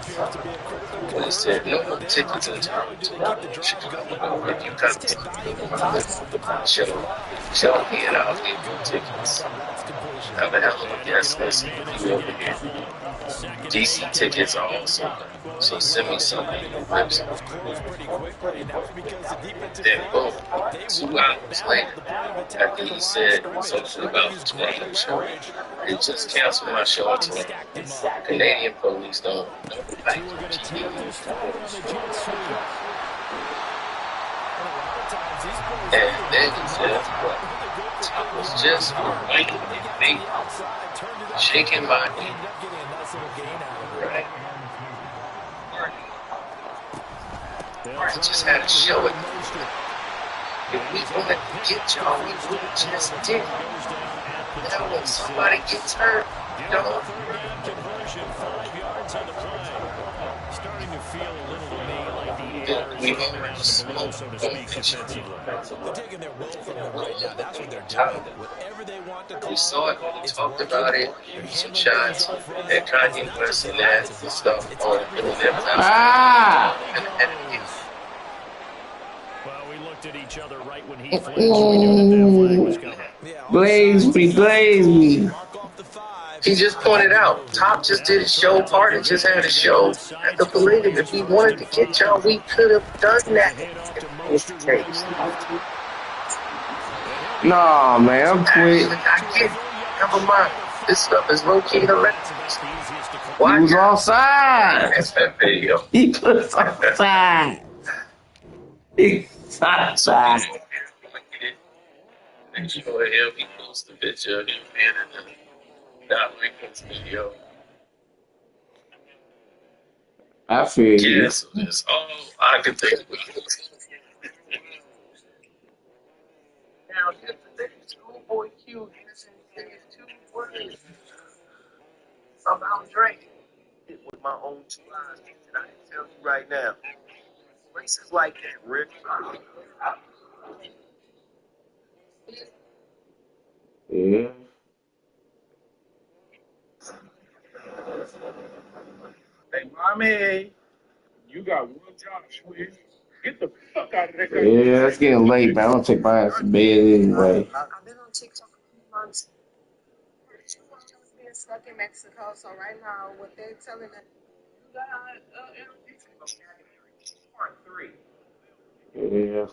They said no more tickets They until really do. They keep the drive going. if you come It's to just valuable time off the clock. show me and I'll give you tickets. Routes completion. Have a hell of a And he can guest only list manage if you to over get a here. couple of second and DC 8 coming tickets up. are awesome. So send me something in There person. was close pretty quickly, and that was because the defensive Then boom, front, they 2 won that hours battle later, of the point of attack after on the he line of said scrimmage. something They about used great Toronto show, leverage, they held their just canceled my stride, show and today. stacked them up. Canadian police don't like Tua going to take GD. this forward on the jet sweep. And a lot of times, these plays And either then make he or said, miss. what? When they go for I third was down or just short, waiting they and got to they the outside, turned it up shaking quickly, my and knee. ended up getting a nice little gain out of it. Right. They'll Or try just it had to again here show it. with Mostert. If we He's able wanted to to pick get up the y'all, we first would have down there just before did. he goes down at the Now when 26. somebody gets hurt, Give him the third down conversion, 5 yards on the play. Starting to feel a little to me like the air is we coming already out of the balloon, smoked so to on speak, that shit. defensively. They're taking their will from it right now. That's what they're doing. Top. Whatever they want to We call, saw it when we it's talked working. about it. They're Some handling things shots up front. at It's Kanye not West just the and that offensive and line. stuff It's on everything. them Mostert, times. Down he And goes. Well, we looked at each other right when he flinched. We knew that that flag was coming. yeah, Blaze onside, me, second and blaze goal. me. Mark off the 5 He just and pointed keep it out. moving. Top just Now did they'll a try show. to take Party just had a advantage of that show. inside At the scoring. Palladium. If It's we 1st wanted and to get 5. y'all, we could have done As a that. handoff to If that was the Mostert, one case. left. Nah, man, I'm quick. To I a get it. full yard Never mind. shot of This 5. stuff is low key That's hilarious. about the easiest to call. Why? He was offside. That's that video. He was offside. He was offside. They show him. He posts the picture of him being in the Don Lincoln's video. I feel you. Yes, that's all I can think about. Now, just the schoolboy Q using his 2 words about Drake. With my own 2 eyes, and I can tell you right now, places like that, Rick. Yeah. Hey, mommy. You got one job, Swiss. Get the fuck out of that guy. Yeah, it's getting late, man. I'm gonna take my ass to bed anyway. I've been on TikTok a few months. Being stuck in Mexico, so right now, what they're telling us, Part 3. Yeah.